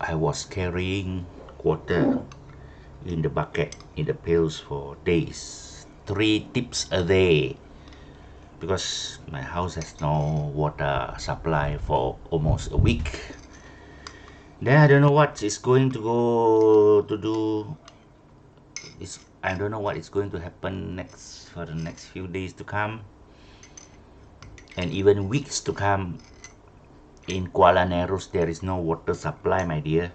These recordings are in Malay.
I was carrying water in the bucket, in the pails for days. 3 tips a day. Because my house has no water supply for almost a week. Then I don't know what is going to go to do. I don't know what is going to happen next for the next few days to come, and even weeks to come. In Kuala Nerus, there is no water supply, my dear.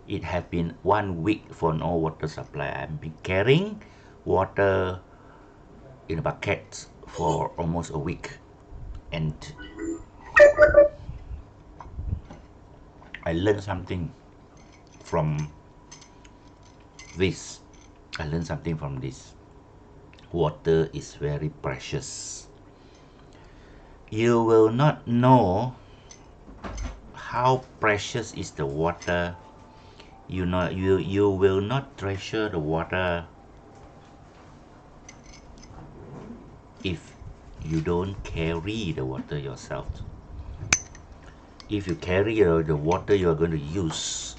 It has been 1 week for no water supply. I've been carrying water in a bucket for almost a week, and I learned something from this. Water is very precious. You will not know how precious is the water. You will not treasure the water if you don't carry the water yourself. If you carry the water you are going to use,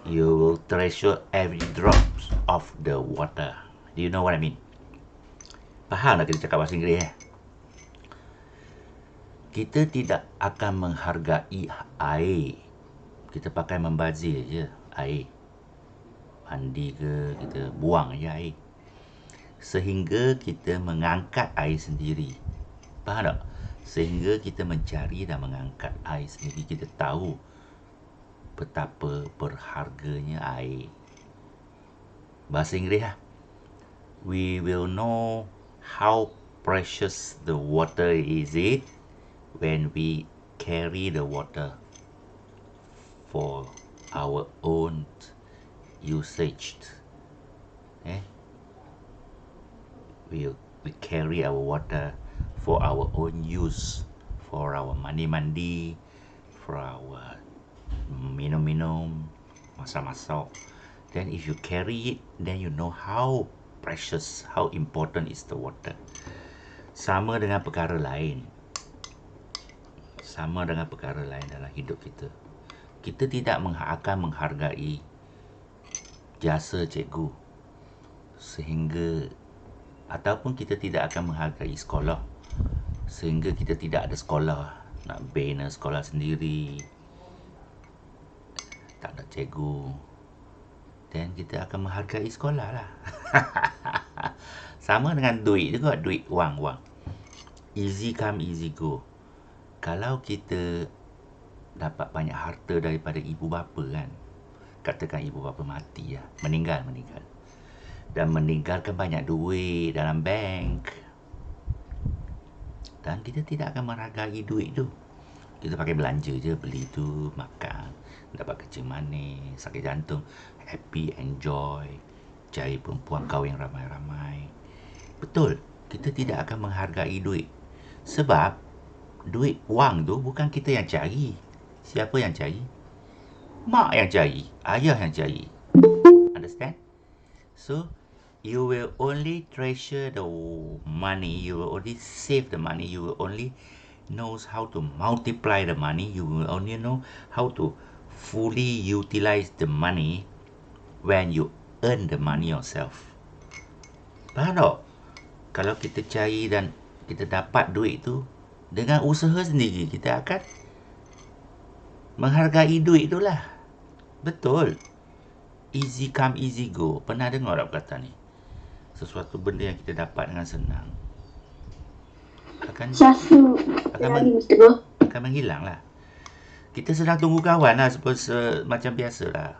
you will treasure every drop of the water. Do you know what I mean? Faham tak kita cakap bahasa Inggeris? Kita tidak akan menghargai air. Kita pakai membazir je air. Mandi ke, kita buang je air. Sehingga kita mengangkat air sendiri. Faham tak? Sehingga kita mencari dan mengangkat air sendiri. Kita tahu betapa berharganya air. Bahasa Inggeris lah. We will know how precious the water is when we carry the water for our own usage. We carry our water for our own use, for our mandi, for our minum, masak. Then if you carry it, then you know how precious, how important is the water. Sama dengan perkara lain dalam hidup kita. Kita tidak akan menghargai jasa cikgu sehingga, ataupun kita tidak akan menghargai sekolah sehingga kita tidak ada sekolah, nak bina sekolah sendiri, tak ada cikgu, dan kita akan menghargai sekolah lah. Sama dengan duit juga, duit wang. Easy come, easy go. Kalau kita dapat banyak harta daripada ibu bapa kan, katakan ibu bapa mati lah, meninggal, dan meninggalkan banyak duit dalam bank, dan kita tidak akan menghargai duit tu. Kita pakai belanja je, beli tu, makan, dapat kencing manis, sakit jantung, happy, enjoy, cari perempuan, kahwin ramai-ramai. Betul, kita tidak akan menghargai duit. Sebab duit wang tu bukan kita yang cari. Siapa yang cari? Mak yang cari, ayah yang cari. Understand? So, you will only treasure the money, you will only save the money, you will only know how to multiply the money, you will only know how to fully utilize the money when you earn the money yourself. Faham tak? Kalau kita cari dan kita dapat duit tu dengan usaha sendiri, kita akan menghargai duit tu lah. Betul. Easy come, easy go. Pernah dengar tak kata ni? Sesuatu benda yang kita dapat dengan senang akan menghilang lah. Kita sedang tunggu kawan lah, macam biasa lah.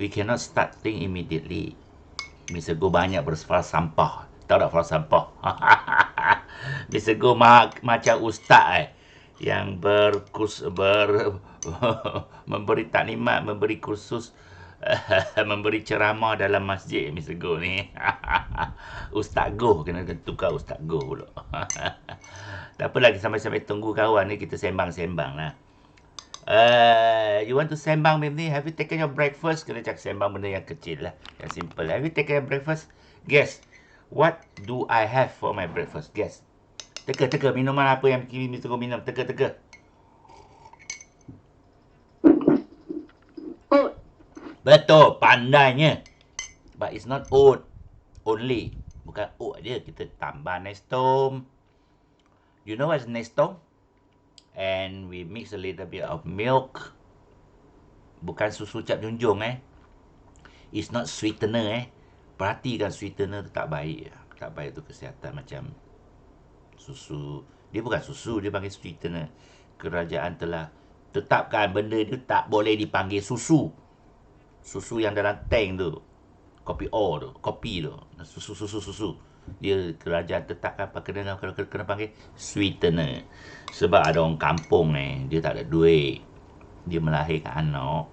We cannot start thing immediately. Mr. Go banyak berfal sampah. Tahu tak fal sampah? Mr. Go macam ustaz yang memberi taklimat, memberi kursus, memberi ceramah dalam masjid. Mr. Go ni Ustaz Go, kena tukar Ustaz Go pula. Tak apa lagi, sampai tunggu kawan ni, kita sembang-sembang lah. You want to sembang with me? Have you taken your breakfast? Kena cakap sembang benda yang kecil lah, yang simple. Have you taken your breakfast? Guess, what do I have for my breakfast? Guess. Teka, minuman apa yang Mr. Go minum? Teka. Betul, pandainya. But it's not oat only. Bukan oat je, kita tambah nestom. You know what's nestom? And we mix a little bit of milk. Bukan susu cap junjung It's not sweetener Perhatikan sweetener tu tak baik. Tak baik tu kesihatan macam susu. Dia bukan susu, dia panggil sweetener. Kerajaan telah tetapkan benda tu tak boleh dipanggil susu. Susu yang dalam tank tu. Kopi tu. Susu. Dia kerajaan tetapkan kena panggil sweetener. Sebab ada orang kampung dia tak ada duit. Dia melahirkan anak.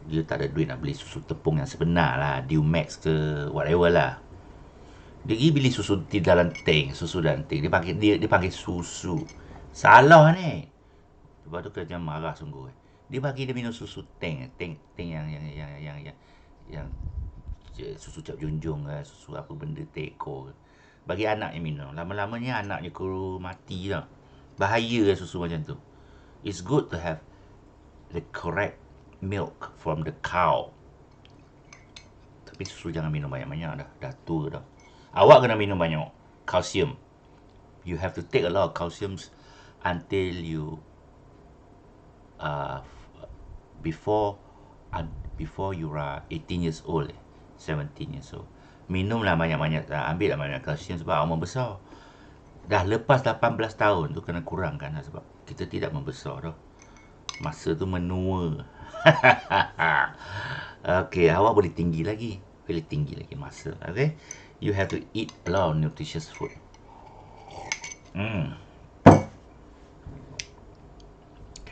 Dia tak ada duit nak beli susu tepung yang sebenar lah. Dumax ke whatever lah. Dia pergi beli susu di dalam tank. Susu dalam tank. Dia panggil susu. Salah ni. Lepas tu kerja marah sungguh. Dia bagi dia minum susu tank yang susu cap junjung ke, susu apa benda teko ke. Bagi anaknya minum. Lama-lamanya anaknya kuru mati tau. Bahaya susu macam tu. It's good to have the correct milk from the cow. Tapi susu jangan minum banyak-banyak dah tua dah. Awak kena minum banyak kalsium. You have to take a lot of calcium until you before you are 18 years old, 17 years old. Minumlah banyak-banyak, ambil banyak kalsium sebab awak membesar. Dah lepas 18 tahun tu kena kurangkan lah, sebab kita tidak membesar dah. Masa tu menua. Okay, awak boleh tinggi lagi masa. Okay, you have to eat a lot of nutritious food. Can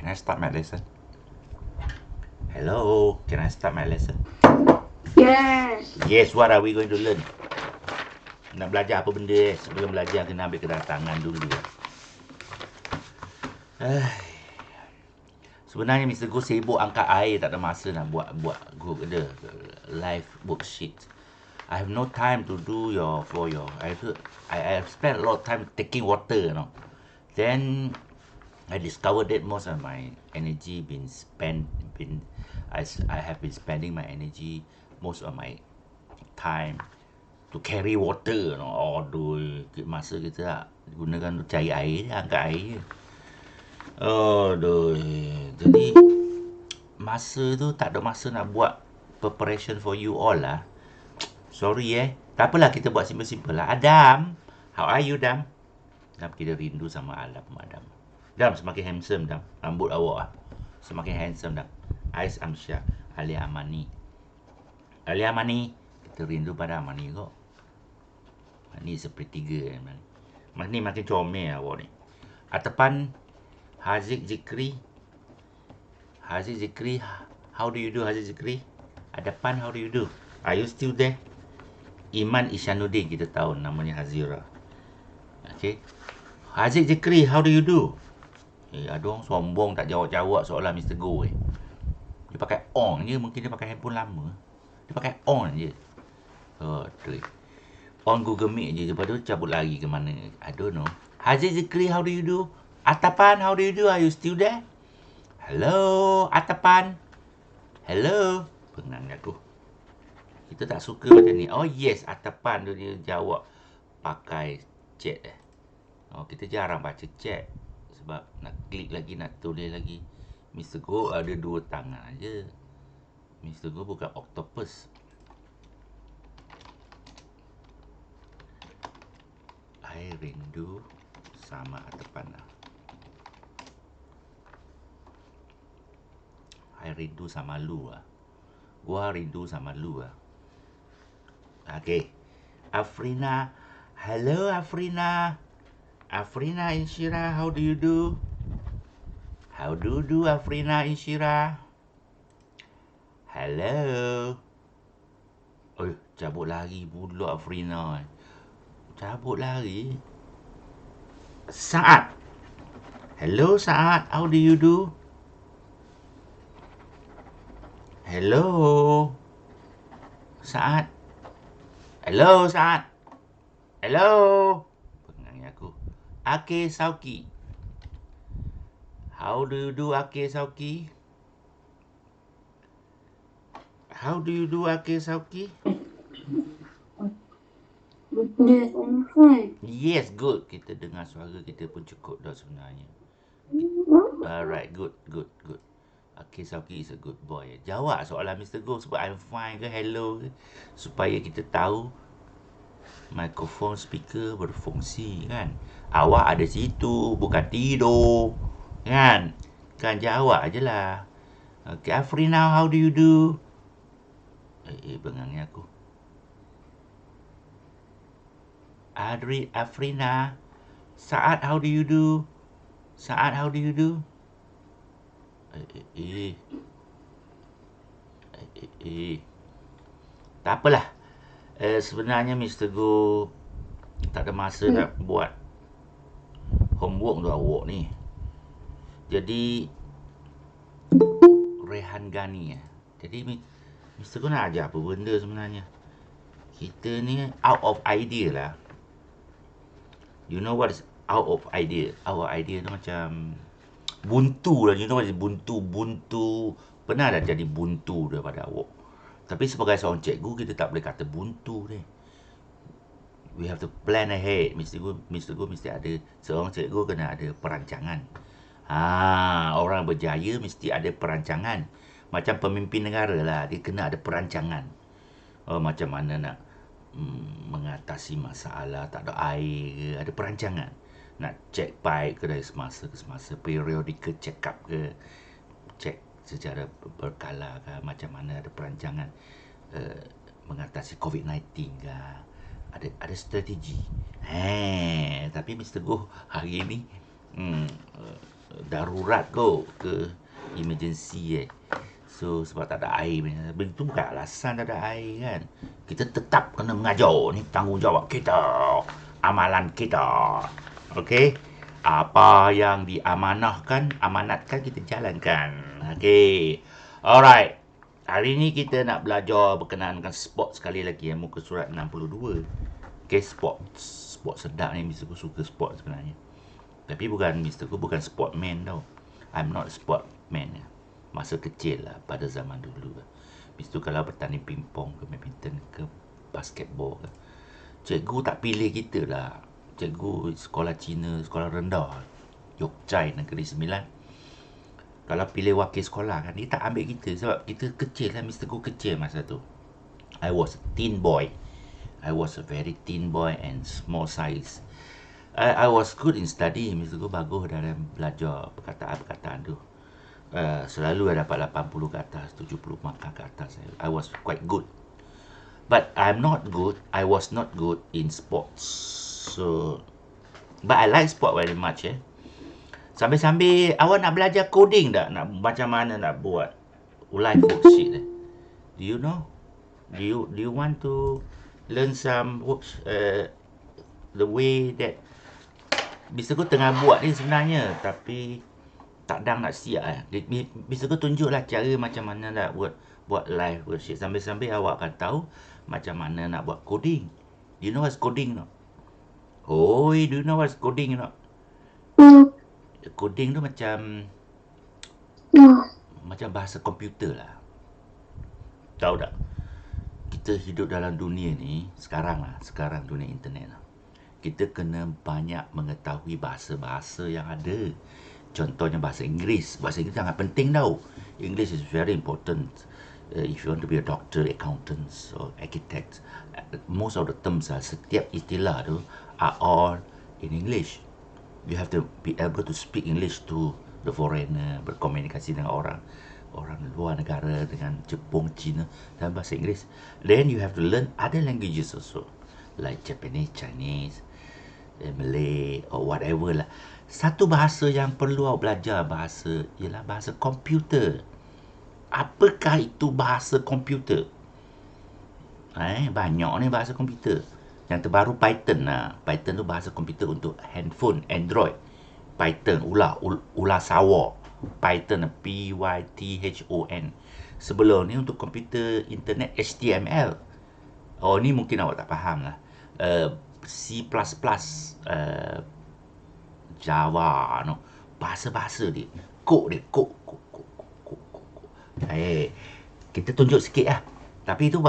I start my lesson? Hello, can I start my lesson? Yes, what are we going to learn? Nak belajar apa benda sebelum belajar kena ambil kedatangan dulu. Sebenarnya Mr. Go sibuk angkat air, tak ada masa nak buat live worksheet. I have no time to do I have spent a lot of time taking water, Then I discovered that most of my energy I have been spending my energy, most of my time to carry water, Aduh, masa kita gunakan untuk cari air, angkat air. Aduh, jadi masa tu tak ada masa nak buat preparation for you all lah. Sorry tak apalah, kita buat simple-simple lah. Adam, how are you Dam? Dam, kita rindu sama Adam. Dam semakin handsome Dam. Rambut awak semakin handsome Dam. Ais Amsyah, Alia Amani. Kita rindu pada Amani kok. Ni sepertiga Ni makin comel awak ni. Atapan Haziq Zikri, how do you do Haziq Zikri? Adapan, how do you do? Are you still there? Iman Isyanuddin, kita tahu namanya Hazira. Okay, Haziq Zikri, how do you do? Ada orang sombong tak jawab soalan Mr. Go Dia pakai on je, mungkin dia pakai handphone lama. Dia pakai on je. On Google Meet je, lepas tu cabut lagi ke mana, I don't know. Haziq Zikri, how do you do? Atapan, how do you do? Are you still there? Hello, Atapan. Hello. Pengang aku. Kita tak suka macam ni. Oh yes, Atapan tu dia jawab pakai chat kita jarang baca chat sebab nak klik lagi, nak tulis lagi. Mr. Go ada 2 tangan aja. Mr. Go bukan octopus. I rindu sama Atapan lah. I rindu sama lu lah. Gua rindu sama lu lah. Okay. Afrina. Hello Afrina. Afrina Insyira, how do you do? How do you do Afrina Insyira? Hello. Cabut lagi pula Afrina. Cabut lagi. Saat. Hello Saat, how do you do? Hello Saat. Hello Saat. Hello. Pengang aku. Ake Sauki. How do you do Ake Sauki? How do you do, Akil Sauki? Yes, I'm fine. Yes, good. Kita dengar suara kita pun cukup dah sebenarnya. Alright, good. Akil Sauki is a good boy. Jawab soalan Mr. Go sebab I'm fine ke hello ke. Supaya kita tahu mikrofon speaker berfungsi kan. Awak ada situ, bukan tidur. Kan? Kan jawab je lah. Okay, Afrina, how do you do? Bengangnya aku. Afrina. Saat, how do you do? Saat, how do you do? Tak apalah. Sebenarnya Mr. Go tak ada masa nak buat homework untuk awak ni. Jadi Rehan Gani. Jadi Mr. Go nak ajar apa benda sebenarnya? Kita ni out of idea lah. You know what is out of idea? Out of idea tu macam buntu lah. You know what is buntu? Buntu. Pernah dah jadi buntu daripada awak. Tapi sebagai seorang cikgu, kita tak boleh kata buntu ni. We have to plan ahead. Mr. Go mesti ada. Seorang cikgu kena ada perancangan. Orang berjaya mesti ada perancangan. Macam pemimpin negara lah. Dia kena ada perancangan. Macam mana nak mengatasi masalah, tak ada air ke, ada perancangan. Nak cek pipe ke dari semasa ke semasa, periodical check up ke, cek secara berkala ke, macam mana ada perancangan mengatasi COVID-19 ke, ada strategi. Tapi Mr. Go hari ni darurat ke emergency So sebab tak ada air. Itu bukan alasan tak ada air kan. Kita tetap kena mengajar. Ni tanggungjawab kita. Amalan kita. Okey. Apa yang diamanahkan, amanatkan kita jalankan. Okey. Alright. Hari ni kita nak belajar berkenaan dengan sport sekali lagi. Muka surat 62. Okey, sport. Sport sedap ni. Mr. Go suka sport sebenarnya. Tapi Mr. Go bukan sportman tau. I'm not sportman. Masa kecil lah, pada zaman dulu lah. Habis tu kalau bertanding pingpong ke badminton ke basketball ke, cikgu tak pilih kita lah. Cikgu sekolah Cina, sekolah rendah, Yok Chai Negeri Sembilan. Kalau pilih wakil sekolah kan, dia tak ambil kita sebab kita kecil lah. Mr. Go kecil masa tu. I was a teen boy. I was a very teen boy and small size. I was good in study. Mr. Go bagus dalam belajar perkataan-perkataan tu. Selalu dapat 80 ke atas, 70 markah ke atas. I was quite good. But I was not good in sports. But I like sport very much. Sambil-sambil awak nak belajar coding tak? Nak macam mana nak buat live worksheet? Do you know? Do you want to learn some works, the way that Mr. Go tengah buat ni sebenarnya, tapi tak dang nak siap Mr. Go tunjuklah cara macam mana nak buat live worksheet. Sambil-sambil awak akan tahu macam mana nak buat coding. Do you know what's coding not? Do you know what's coding not? Coding tu macam bahasa komputer lah. Tahu tak? Kita hidup dalam dunia ni sekarang dunia internet lah. Kita kena banyak mengetahui bahasa-bahasa yang ada. Contohnya bahasa Inggeris. Bahasa Inggeris sangat penting tau. English is very important. If you want to be a doctor, accountant or architect, most of the terms setiap istilah tu are all in English. You have to be able to speak English to the foreigner, berkomunikasi dengan orang luar negara, dengan Jepun, China dalam bahasa Inggeris. Then you have to learn other languages also, like Japanese, Chinese, Malay or whatever lah. Satu bahasa yang perlu awak belajar ialah bahasa komputer. Apakah itu bahasa komputer? Banyak ni bahasa komputer. Yang terbaru Python lah. Python tu bahasa komputer untuk handphone, Android. Python, ular sawar. Python, Python. Sebelum ni untuk komputer internet HTML. Ni mungkin awak tak faham lah. C++, Java, bahasa-bahasa dia. Kod. Kita tunjuk sikit lah. Tapi itu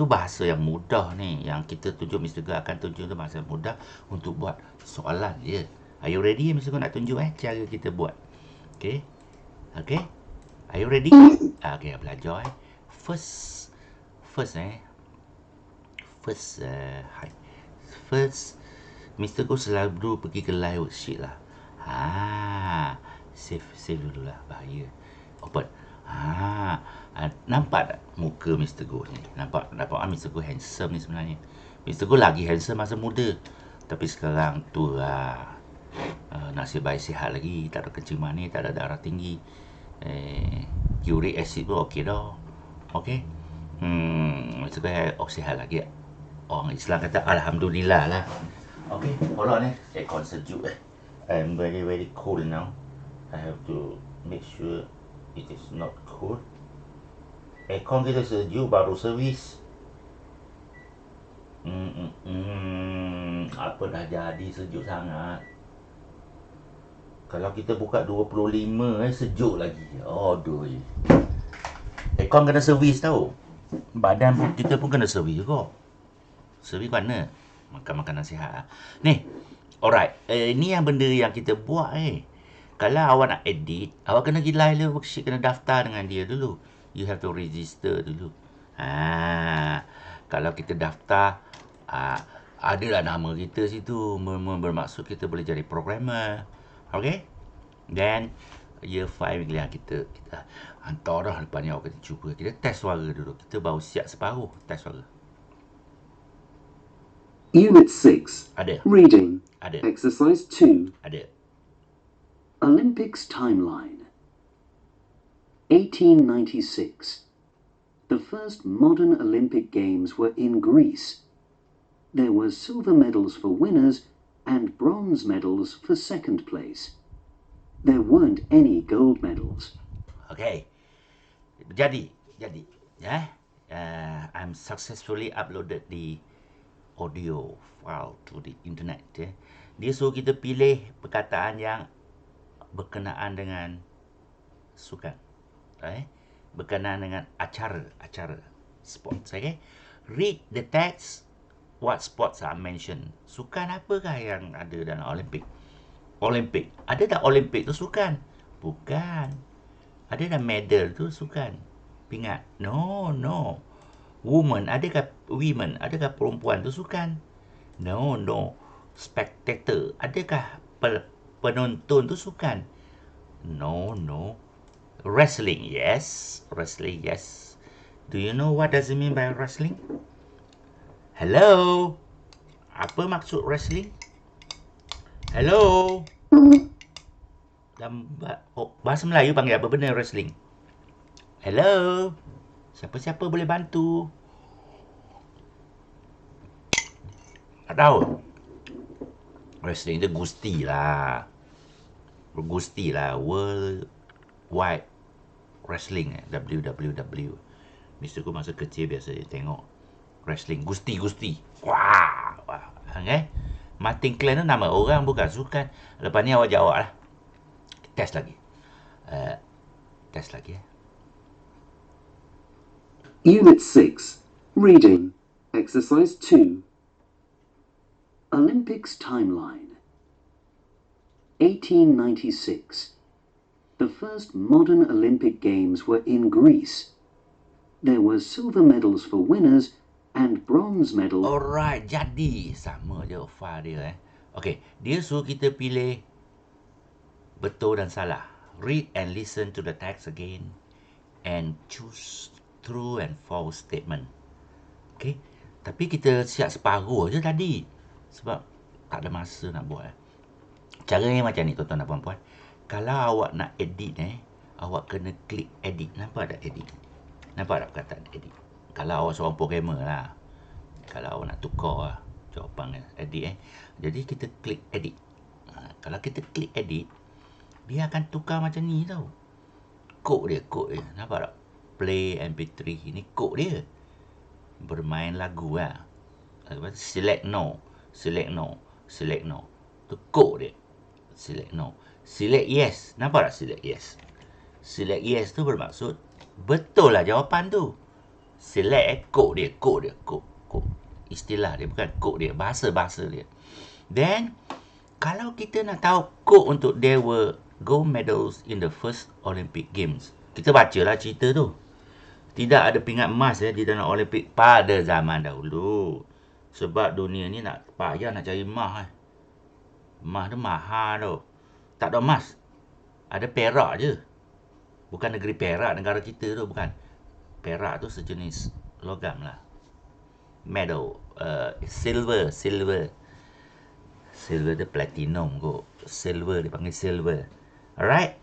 bahasa yang mudah ni. Yang kita tunjuk, Mr. Go akan tunjuk tu bahasa yang mudah untuk buat soalan je. Are you ready, Mr. Go nak tunjuk cara kita buat? Okay. Okay. Are you ready? Okay, belajar First, First, Mr. Go selalu pergi ke live worksheet lah. Save dulu lah. Bahaya. Open. Nampak tak muka Mr. Go ni? Nampak Mr. Go handsome ni sebenarnya. Mr. Go lagi handsome masa muda. Tapi sekarang tu lah. Nasib baik sihat lagi. Tak ada kencing manis, tak ada darah tinggi. Uric acid pun okey dah. Okey. Mr. Go sihat lagi. Orang Islam kata Alhamdulillah lah. Okay, hold on aircon sejuk I'm very very cold now. I have to make sure it is not cold. Aircon kita sejuk baru servis. Apa dah jadi sejuk sangat. Kalau kita buka 25 sejuk lagi. Aduh. Aircon kena servis tau. Badan pun, kita pun kena servis juga. Servis mana? Makan makanan sihat. Ni, alright. Ni yang benda yang kita buat Kalau awak nak edit, awak kena pergi live worksheet, kena daftar dengan dia dulu. You have to register dulu. Kalau kita daftar, adalah nama kita situ. Bermaksud kita boleh jadi programmer. Okay? Then, year 5 yang kita hantar dah lepas ni awak kena cuba. Kita test suara dulu. Kita baru siap separuh test suara. Unit 6. Ada. Reading. Ada. Exercise 2. Ada. Olympics timeline. 1896. The first modern Olympic Games were in Greece. There were silver medals for winners and bronze medals for second place. There weren't any gold medals. Okay. Jadi. I'm successfully uploaded the audio file to the internet. Dia suruh kita pilih perkataan yang berkenaan dengan sukan. Berkenaan dengan acara sports. Okay. Read the text. What sports are mentioned? Sukan apakah yang ada dalam Olimpik? Ada tak Olimpik tu sukan? Bukan. Ada tak medal tu sukan? Pingat? No. Adakah perempuan tu sukan? No. Spectator, adakah penonton tu sukan? No. Wrestling, yes. Do you know what does it mean by wrestling? Hello? Apa maksud wrestling? Hello? Dalam bahasa Melayu panggil apa benda wrestling? Hello? Siapa-siapa boleh bantu? Tak tahu. Wrestling tu gusti lah. World Wide Wrestling. WWW. Mr. Go masa kecil biasa dia tengok wrestling. Gusti. Wah. Okay? Martin Clan tu nama orang bukan sukan. Lepas ni awak jawab lah. Test lagi. Unit 6. Reading. Exercise 2. Olympics timeline. 1896. The first modern Olympic Games were in Greece. There were silver medals for winners and bronze medals. Alright, jadi sama je file dia. Okay, dia suruh kita pilih betul dan salah. Read and listen to the text again and choose true and false statement. Okay, tapi kita siap separuh je tadi sebab tak ada masa nak buat. Caranya macam ni tuan-tuan dan puan-puan. Kalau awak nak edit awak kena klik edit. Nampak tak edit? Nampak tak perkataan edit? Kalau awak seorang programmer lah. Kalau awak nak tukar jawapan edit Jadi kita klik edit. Kalau kita klik edit, dia akan tukar macam ni tau. Kod dia. Nampak tak? Play MP3. Ini kod dia. Bermain lagu lah. Select no. Tu kod dia. Select no. Select yes. Nampak tak select yes? Select yes tu bermaksud betul lah jawapan tu. Select kod dia. Istilah dia, bukan kod dia. Bahasa dia. Then, kalau kita nak tahu kod untuk there were gold medals in the first Olympic Games, kita bacalah cerita tu. Tidak ada pingat emas di dalam Olimpik pada zaman dahulu. Sebab dunia ni nak payah nak cari emas. Emas tu mahal tu. Tak ada emas. Ada perak je. Bukan negeri Perak, negara kita tu, bukan. Perak tu sejenis logam lah. Medal. Silver. Silver tu platinum kot. Silver, dia panggil silver. Alright?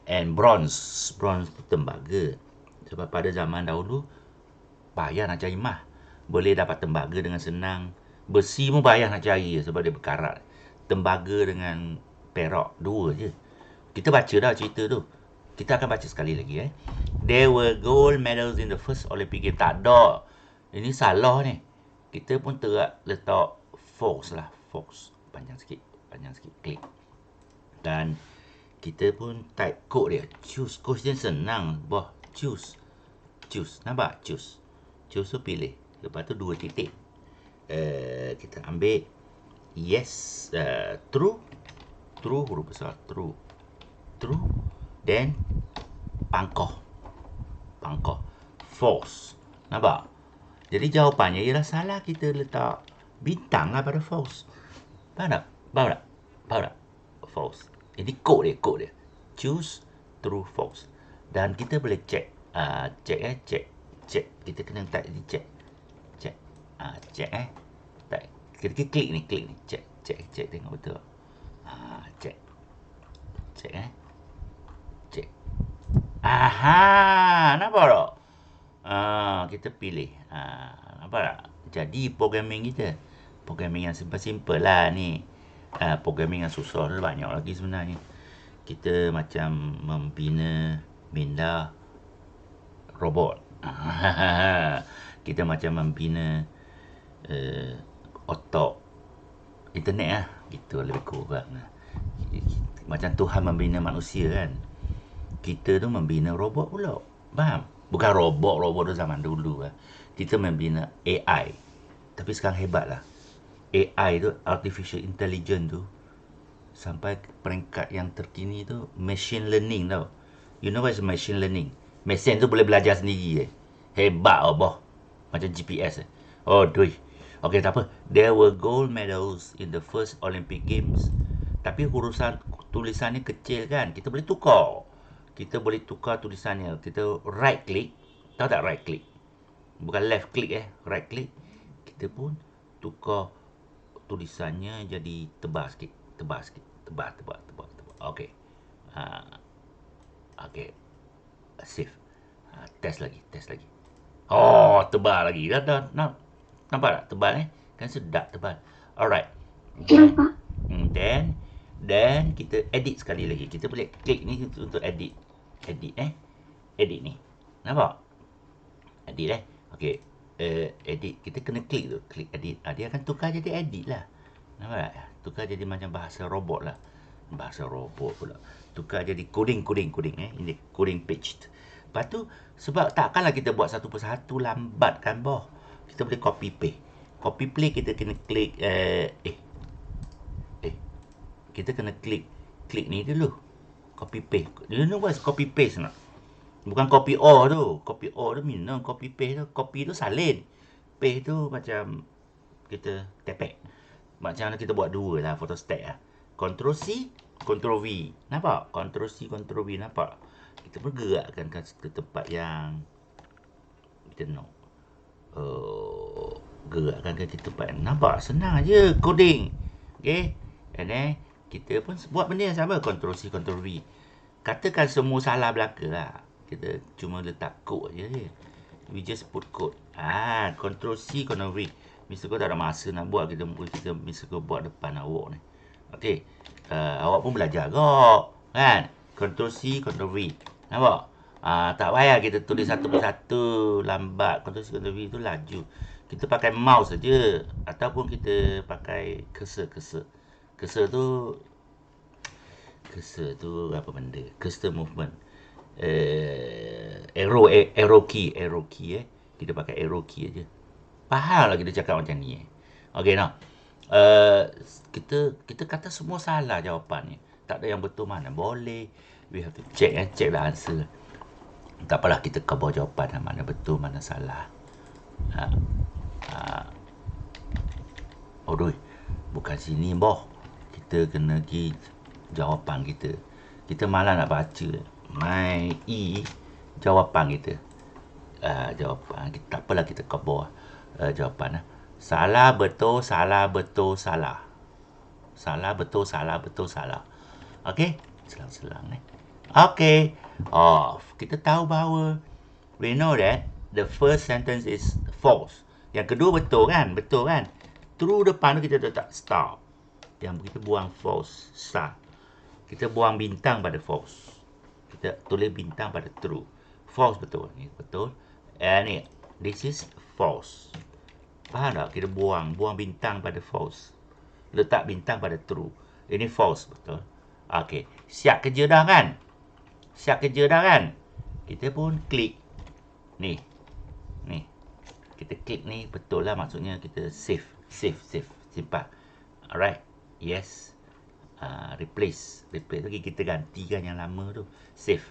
And bronze. Bronze tu tembaga. Sebab pada zaman dahulu, payah nak cari emas. Boleh dapat tembaga dengan senang. Besi pun payah nak cari sebab dia berkarat. Tembaga dengan perak, dua je. Kita baca dah cerita tu. Kita akan baca sekali lagi. There were gold medals in the first Olympic Games. Tak ada. Ini salah ni. Kita pun terak letak false lah. False. Panjang sikit. Klik. Dan kita pun type kod dia. Choose. Kod dia senang. Choose. Nampak? Choose tu pilih. Lepas tu 2 titik. Kita ambil yes. True huruf besar. True. Then pangkoh. False. Nampak? Jadi jawapannya ialah salah. Kita letak bintang lah pada false. Faham tak? False. Ini kod dia. Choose true false. Dan kita boleh check. Check. Kita kena type ni check. Check. Type. Kita klik ni. Check tengok betul. Check. Check. Aha, nampak tak? Kita pilih. Nampak tak? Jadi programming kita. Programming yang simple lah ni. Programming yang susah tu banyak lagi sebenarnya. Kita macam membina minda robot. Kita macam membina otak internet lah. Gitu lebih kurang lah. Macam Tuhan membina manusia kan. Kita tu membina robot pula. Faham? Bukan robot tu zaman dulu lah. Kita membina AI. Tapi sekarang hebat lah. AI tu, Artificial Intelligence tu, sampai peringkat yang terkini tu, machine learning tau. You know what is machine learning? Mesin tu boleh belajar sendiri. Hebat boh. Macam GPS. Okay, tak apa. There were gold medals in the first Olympic Games. Tapi tulisannya kecil kan. Kita boleh tukar tulisannya. Kita right click. Tahu tak right click? Bukan left click right click. Kita pun tukar tulisannya jadi tebal sikit. Tebal. Okay. Okay. Save. Test lagi. Oh, tebal lagi. Dah. Nampak tak? Tebal Kan sedap tebal. Alright. Then kita edit sekali lagi. Kita boleh klik ni untuk edit. Edit ni. Nampak? Edit Okay. Edit. Kita kena klik tu. Klik edit. Dia akan tukar jadi edit lah. Nampak tak? Tukar jadi macam bahasa robot lah. Bahasa robot pula. Tukar jadi coding. Ini coding page. Lepas tu, sebab takkanlah kita buat satu persatu lambat kan boh. Kita boleh copy paste. Kita kena klik kita kena klik ni dulu. Copy paste. You know what is copy paste nak? Bukan copy all tu. Copy all tu minum. Copy paste tu. Copy tu salin. Paste tu macam kita tepek. Macam mana kita buat dua lah. Photostat lah. Ctrl C, Ctrl V. Nampak? Ctrl C, Ctrl V. Nampak? Kita bergerakkan ke tempat yang kita nak. Gerakkan ke tempat yang nampak? Senang je coding. Okay? And then kita pun buat benda yang sama. Ctrl C, Ctrl V. Katakan semua salah belaka lah. Kita cuma letak kod je. We just put code. Ctrl C, Ctrl V. Mr. Ko tak ada masa nak buat. Kita Mr. Ko buat depan awak ni. Okay. Awak pun belajar kok. Kan? Ctrl C, Ctrl V. Nampak? Tak payah kita tulis satu persatu lambat. Ctrl C, Ctrl V tu laju. Kita pakai mouse saja. Ataupun kita pakai cursor. Cursor tu apa benda? Cursor movement. Arrow key. Kita pakai arrow key aja. Faham lah kita cakap macam ni. Okey, now. Kita kata semua salah jawapannya. Tak ada yang betul mana. Boleh. We have to check check the answer. Tak apalah, kita cover jawapan mana betul, mana salah. Aduh, bukan sini boh. Kita kena pergi jawapan kita. Kita malah nak baca. My E jawapan kita. Jawapan kita, tak apalah, kita cover jawapan. Salah betul, salah betul, salah. Salah betul, salah betul, salah. Okey, selang-selang Okey. Kita tahu bahawa we know that the first sentence is false. Yang kedua betul kan? Betul kan? True depan tu kita letak star. Yang kita buang false, star. Kita buang bintang pada false. Kita tulis bintang pada true. False betul. Ni betul. Ni, this is false. Faham tak? Kita buang bintang pada false. Letak bintang pada true. Ini false, betul. Okey. Siap kerja dah kan? Siap kerja dah kan? Kita pun klik. Ni. Kita klik ni, betul lah, maksudnya kita save. Simpan. Alright. Yes. Replace lagi, kita gantikan yang lama tu. Save.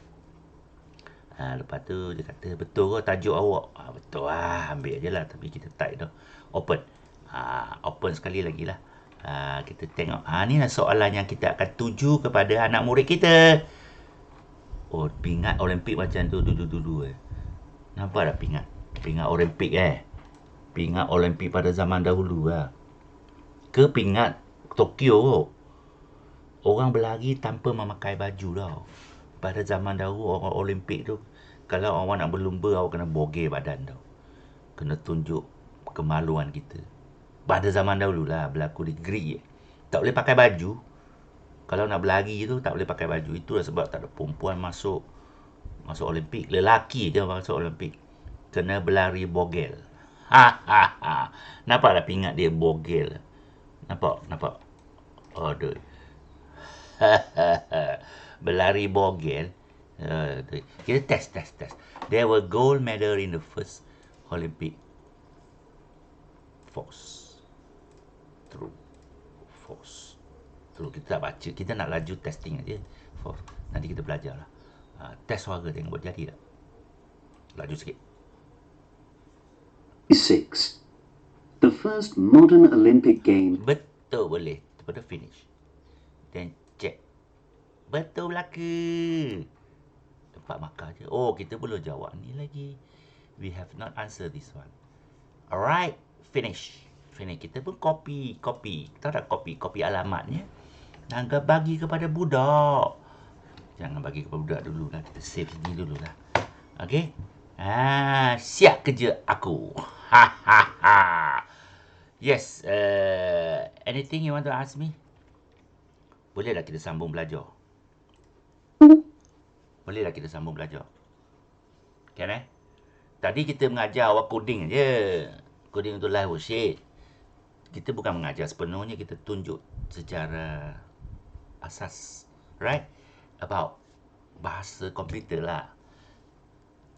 Lepas tu dia kata, betul ke tajuk awak? Betul lah, ambil je lah. Tapi kita type tu. Open. Open sekali lagi lah. Kita tengok. Ni lah soalan yang kita akan tuju kepada anak murid kita. Pingat Olimpik macam tu dulu. Nampak tak pingat? Pingat Olimpik Pingat Olimpik pada zaman dahulu lah. Ke pingat Tokyo. Orang berlari tanpa memakai baju tau. Pada zaman dahulu orang Olimpik tu, kalau orang nak berlumba, awak kena bogel badan tau. Kena tunjuk kemaluan kita. Pada zaman dahulu lah, berlaku di Greek. Tak boleh pakai baju. Kalau nak berlari tu, tak boleh pakai baju. Itulah sebab tak ada perempuan masuk Olimpik. Lelaki je masuk Olimpik. Kena berlari bogel. Nampak tak pingat dia bogel? Nampak? Aduh. Berlari bogel. Kita test. There were gold medal in the first Olympic. False. True. False. True. Kita tak baca. Kita nak laju testing aja. False. Nanti kita belajar lah. Test suara tengok buat jadi tak. Laju sikit. 6. The first modern Olympic Games. Betul boleh. Lepas finish. Then check. Betul belaka. Tempat markah je. Kita belum jawab ni lagi. We have not answered this one. Alright. Finish. Kita pun copy. Tahu tak copy alamatnya? Dan bagi kepada budak. Jangan bagi kepada budak dulu lah. Kita save ni dulu lah. Okay. Siap kerja aku. Yes. Anything you want to ask me? Boleh tak kita sambung belajar? Kan Tadi kita mengajar awak coding je. Coding untuk live worksheet. Kita bukan mengajar sepenuhnya. Kita tunjuk secara asas. Right? About bahasa komputer lah.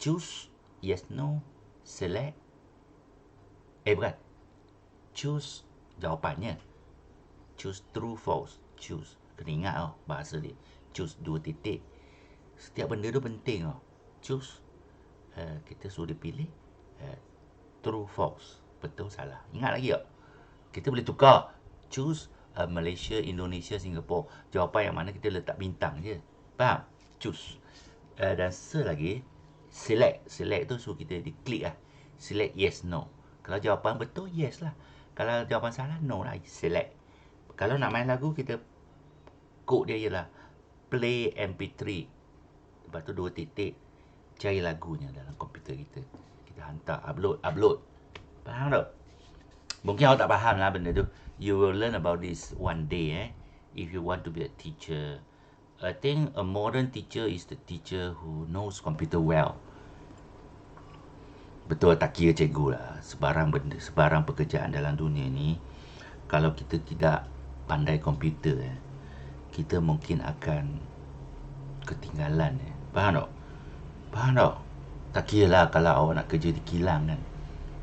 Choose, yes, no, select. Bukan. Choose jawapannya. Choose true, false. Choose. Kena ingat bahasa dia. Choose 2 titik. Setiap benda tu penting Choose. Kita suruh dia pilih. True, false. Betul, salah. Ingat lagi kita boleh tukar. Choose Malaysia, Indonesia, Singapore. Jawapan yang mana kita letak bintang je. Faham? Choose. Dan lagi. Select. Select tu suruh kita diklik lah. Select yes, no. Kalau jawapan betul, yes lah. Kalau jawapan salah, no lah. Select. Kalau nak main lagu, kita kod dia ialah play MP3. Lepas tu 2 titik. Cari lagunya dalam komputer kita. Kita hantar, upload. Faham tak? Mungkin awak tak faham lah benda tu. You will learn about this one day if you want to be a teacher. I think a modern teacher is the teacher who knows computer well. Betul, tak kira cikgu lah. Sebarang benda, sebarang pekerjaan dalam dunia ni, kalau kita tidak pandai komputer, kita mungkin akan ketinggalan. Faham tak? Tak kira lah kalau awak nak kerja di kilang kan.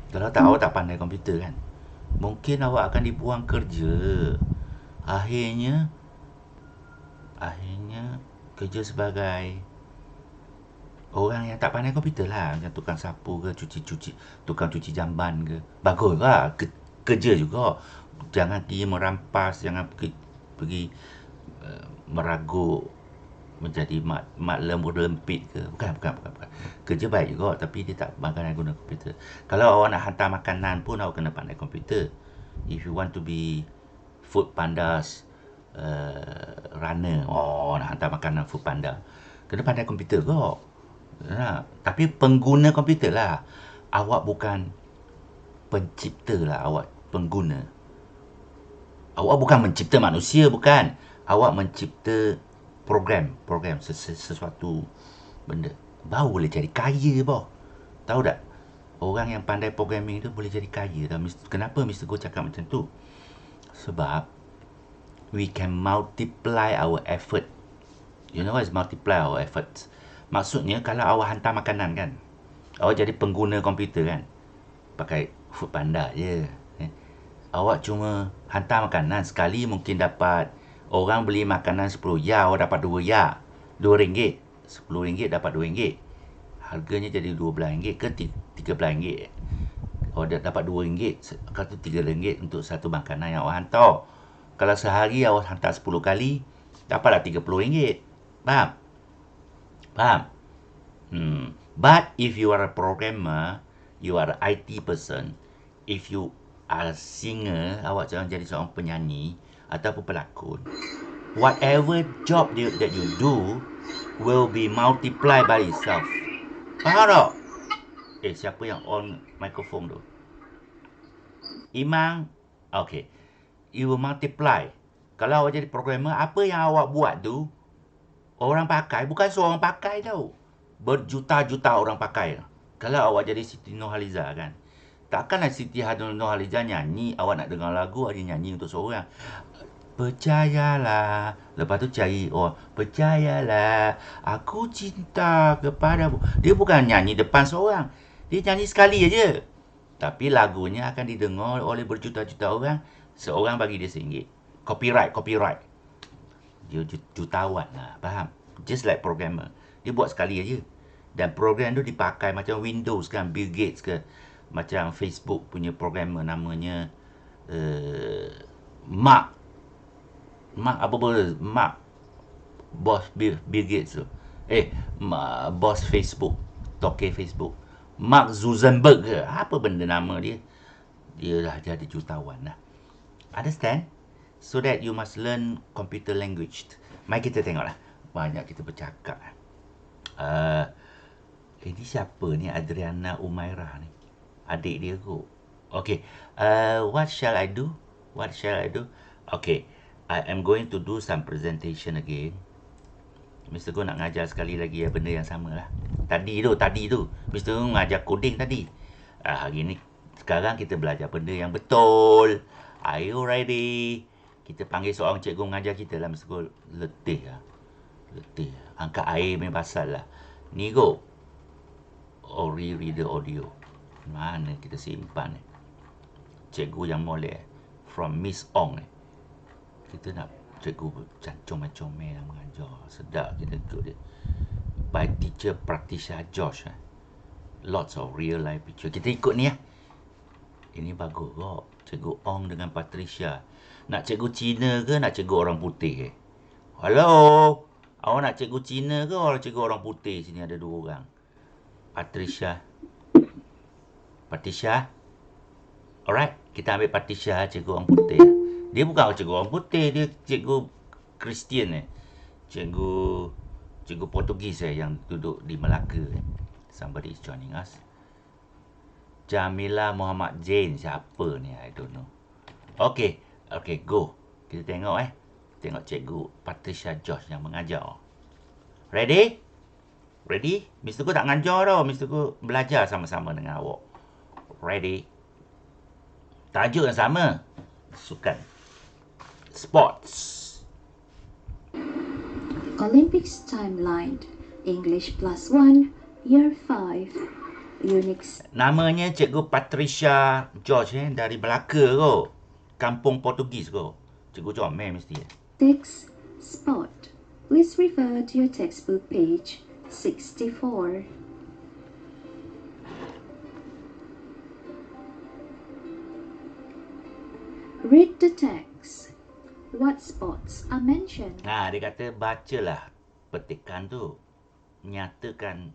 Kalau tak awak tak pandai komputer kan. Mungkin awak akan dibuang kerja. Akhirnya kerja sebagai orang yang tak pandai komputer lah. Macam tukang sapu ke, tukang cuci jamban ke. Bagus lah. Kerja juga. Jangan pergi merampas, jangan pergi meragut menjadi mak lempit ke. Bukan. Kerja baik juga tapi dia tak pandai guna komputer. Kalau awak nak hantar makanan pun awak kena pandai komputer. If you want to be food pandas runner, nak hantar makanan food panda, kena pandai komputer kok. Tapi pengguna komputer lah. Awak bukan pencipta lah, awak pengguna. Awak bukan mencipta manusia, bukan. Awak mencipta program sesuatu benda. Baru boleh jadi kaya, boh. Tahu tak? Orang yang pandai programming tu boleh jadi kaya. Kenapa Mr. Go cakap macam tu? Sebab we can multiply our effort. You know what is multiply our efforts? Maksudnya kalau awak hantar makanan kan, awak jadi pengguna komputer kan, pakai food panda je. Awak cuma hantar makanan, sekali mungkin dapat, orang beli makanan 10 ya, awak dapat 2 ya, RM2. RM10 dapat RM2. Harganya jadi RM12 ke RM13. Awak dapat RM2, kata RM3 untuk satu makanan yang awak hantar. Kalau sehari awak hantar 10 kali, dapatlah RM30. Faham? But if you are a programmer, you are an IT person, if you are a singer, awak jangan jadi seorang penyanyi ataupun pelakon, whatever job that you do will be multiplied by itself. Faham tak? Siapa yang on mikrofon tu? Imang? Okay. You will multiply. Kalau awak jadi programmer, apa yang awak buat tu, orang pakai, bukan seorang pakai tau. Berjuta-juta orang pakai. Kalau awak jadi Siti Nurhaliza kan, takkanlah Siti Nurhaliza nyanyi, awak nak dengar lagu, dia nyanyi untuk seorang. Percayalah. Lepas tu cari orang, percayalah, aku cinta kepadamu. Dia bukan nyanyi depan seorang. Dia nyanyi sekali aja. Tapi lagunya akan didengar oleh berjuta-juta orang. Seorang bagi dia RM1. Copyright. Dia jutawan lah, faham? Just like programmer. Dia buat sekali aja. Dan program tu dipakai macam Windows kan, Bill Gates ke. Macam Facebook punya programmer namanya Mark Bos Bill Gates tu. Bos Facebook, toke Facebook. Mark Zuckerberg ke. Apa benda nama dia? Dia dah jadi jutawan lah. Understand? So that you must learn computer language. Mari kita tengoklah. Banyak kita bercakap. Ini siapa ni? Adriana Umairah ni. Adik dia kot. Okay. What shall I do? Okay. I am going to do some presentation again. Mr. Go nak ngajar sekali lagi benda yang sama lah. Tadi tu. Mr. Go ngajar coding tadi. Hari ni, sekarang kita belajar benda yang betul. Are you ready? Kita panggil seorang cikgu mengajar kita lah. Mr. Go letih lah. Angkat air main pasal lah. Ni Go. Ori reader audio. Mana kita simpan ni? Cikgu yang molek. From Miss Ong ni. Kita nak cikgu comel-comel yang mengajar. Sedap kita ikut dia. By teacher Pratisha Josh. Lots of real life picture. Kita ikut ni lah. Ini bagus kok. Cikgu Ong dengan Patricia. Nak cikgu Cina ke nak cikgu orang putih? Hello? Awak nak cikgu Cina ke cikgu orang putih? Sini ada 2 orang. Patricia. Alright. Kita ambil Patricia, cikgu orang putih. Dia bukan cikgu orang putih. Dia cikgu Kristian. Cikgu Portugis yang duduk di Melaka. Somebody is joining us. Jamila Muhammad Zain. Siapa ni? I don't know. Okay, go. Kita tengok Tengok cikgu Patricia Josh yang mengajar. Ready? Mr. Go tak mengajar tau. Mr. Go belajar sama-sama dengan awak. Ready? Tajuk yang sama. Sukan. Sports. Olympics timeline. English +1, Year 5, Unit Namanya Cikgu Patricia George dari Melaka kot. Kampung Portugis kot. Cikgu comel mesti. 6, Sport. Please refer to your textbook page 64. Read the text. What sports are mentioned? Dia kata bacalah petikan tu. Nyatakan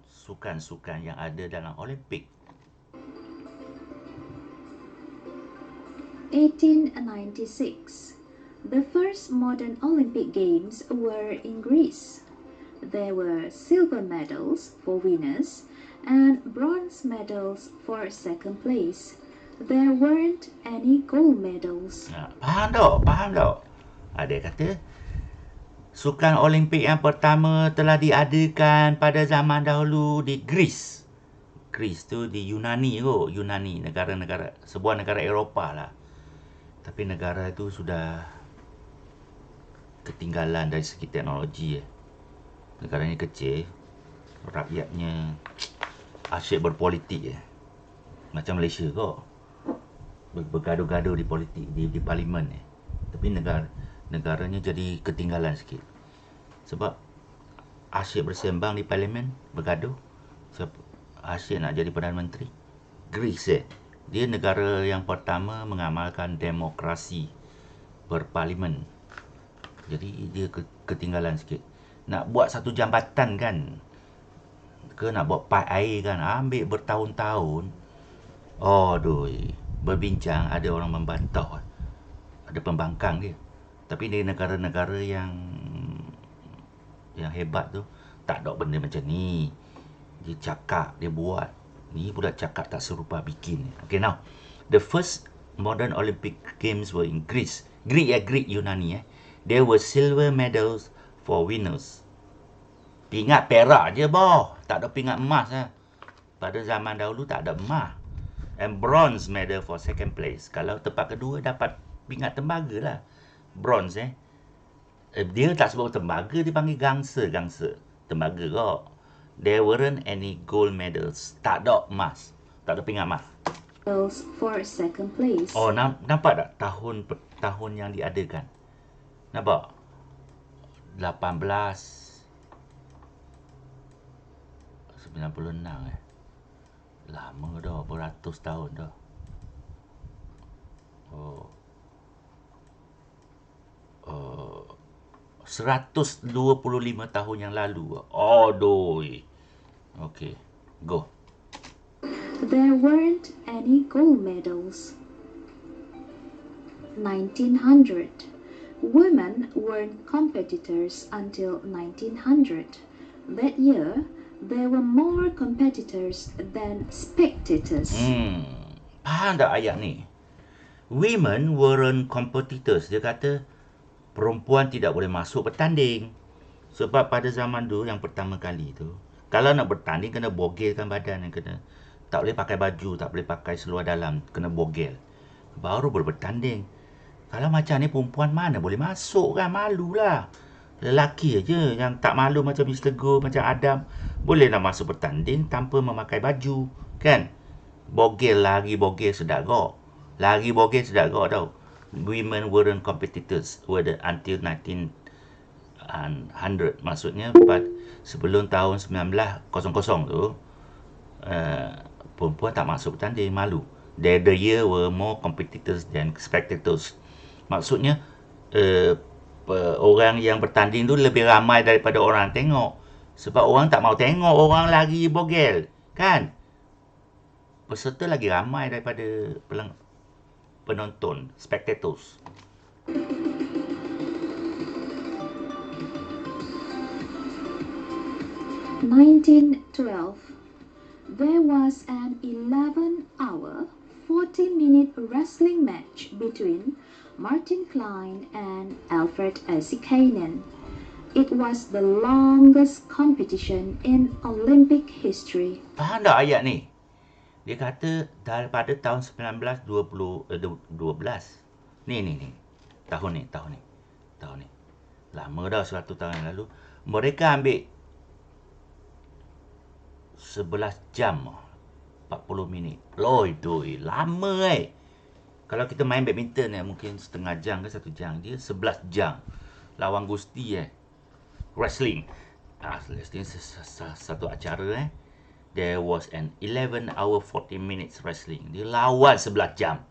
sukan-sukan yang ada dalam Olimpik. 1896. The first modern Olympic Games were in Greece. There were silver medals for winners and bronze medals for second place. There weren't any gold medals. Faham tak? Dia kata sukan Olimpik yang pertama telah diadakan pada zaman dahulu di Greece. Greece tu di Yunani kot. Yunani, negara-negara, sebuah negara Eropah lah. Tapi negara itu sudah ketinggalan dari segi teknologi. Negaranya kecil, rakyatnya asyik berpolitik. Macam Malaysia kot. Bergaduh-gaduh di politik, di parlimen. Tapi negaranya jadi ketinggalan sikit. Sebab asyik bersembang di parlimen, bergaduh. Asyik nak jadi Perdana Menteri. Greece dia negara yang pertama mengamalkan demokrasi berparlimen. Jadi dia ketinggalan sikit. Nak buat satu jambatan kan, ke nak buat pipe air kan, ambil bertahun-tahun. Berbincang, ada orang membantah. Ada pembangkang dia. Tapi di negara-negara yang hebat tu, tak ada benda macam ni. Dia cakap, dia buat. Ni budak cakap tak serupa bikin. Okay, now. The first modern Olympic Games were in Greece. Greek Yunani. There were silver medals for winners. Pingat perak je boh. Tak ada pingat emas. Pada zaman dahulu tak ada emas. And bronze medal for second place. Kalau tempat kedua dapat pingat tembaga lah. Bronze dia tak sebut tembaga, dia panggil gangsa. Tembaga kok. There weren't any gold medals. Tak ada emas. Tak ada pingat emas. For second place. Nampak tak tahun yang diadakan? Nampak? 1896 Lama dah, beratus tahun dah. 125 tahun yang lalu. Okay, go. There weren't any gold medals. 1900. Women weren't competitors until 1900. That year, there were more competitors than spectators. Faham tak ayat ni? Women weren't competitors. Dia kata perempuan tidak boleh masuk bertanding. Sebab pada zaman dulu yang pertama kali tu, kalau nak bertanding kena bogelkan badan, kena tak boleh pakai baju, tak boleh pakai seluar dalam, kena bogel. Baru boleh bertanding. Kalau macam ni perempuan mana boleh masuk kan, malulah. Lelaki aja yang tak malu macam Mr. Go, macam Adam, boleh nak masuk bertanding tanpa memakai baju, kan? Lari bogel sedap kok. Tau. Women weren't competitors until 1900. Maksudnya sebelum tahun 1900 tu, perempuan tak masuk bertanding, malu. The year were more competitors than spectators. Maksudnya orang yang bertanding tu lebih ramai daripada orang tengok. Sebab orang tak mau tengok orang lari bogel, kan? Peserta lagi ramai daripada penonton, spectators. 1912. There was an 11-hour, 40-minute wrestling match between Martin Klein and Alfred Esikainen. It was the longest competition in Olympic history. Faham tak ayat ni? Dia kata daripada tahun 1912. Ni. Tahun ni. Lama dah, 100 tahun yang lalu. Mereka ambil 11 jam 40 minit. Loh itu lama Kalau kita main badminton mungkin setengah jam ke 1 jam. Dia 11 jam. Lawan Gusti wrestling. Wrestling satu acara There was an 11 hour 40 minutes wrestling. Dia lawan 11 jam.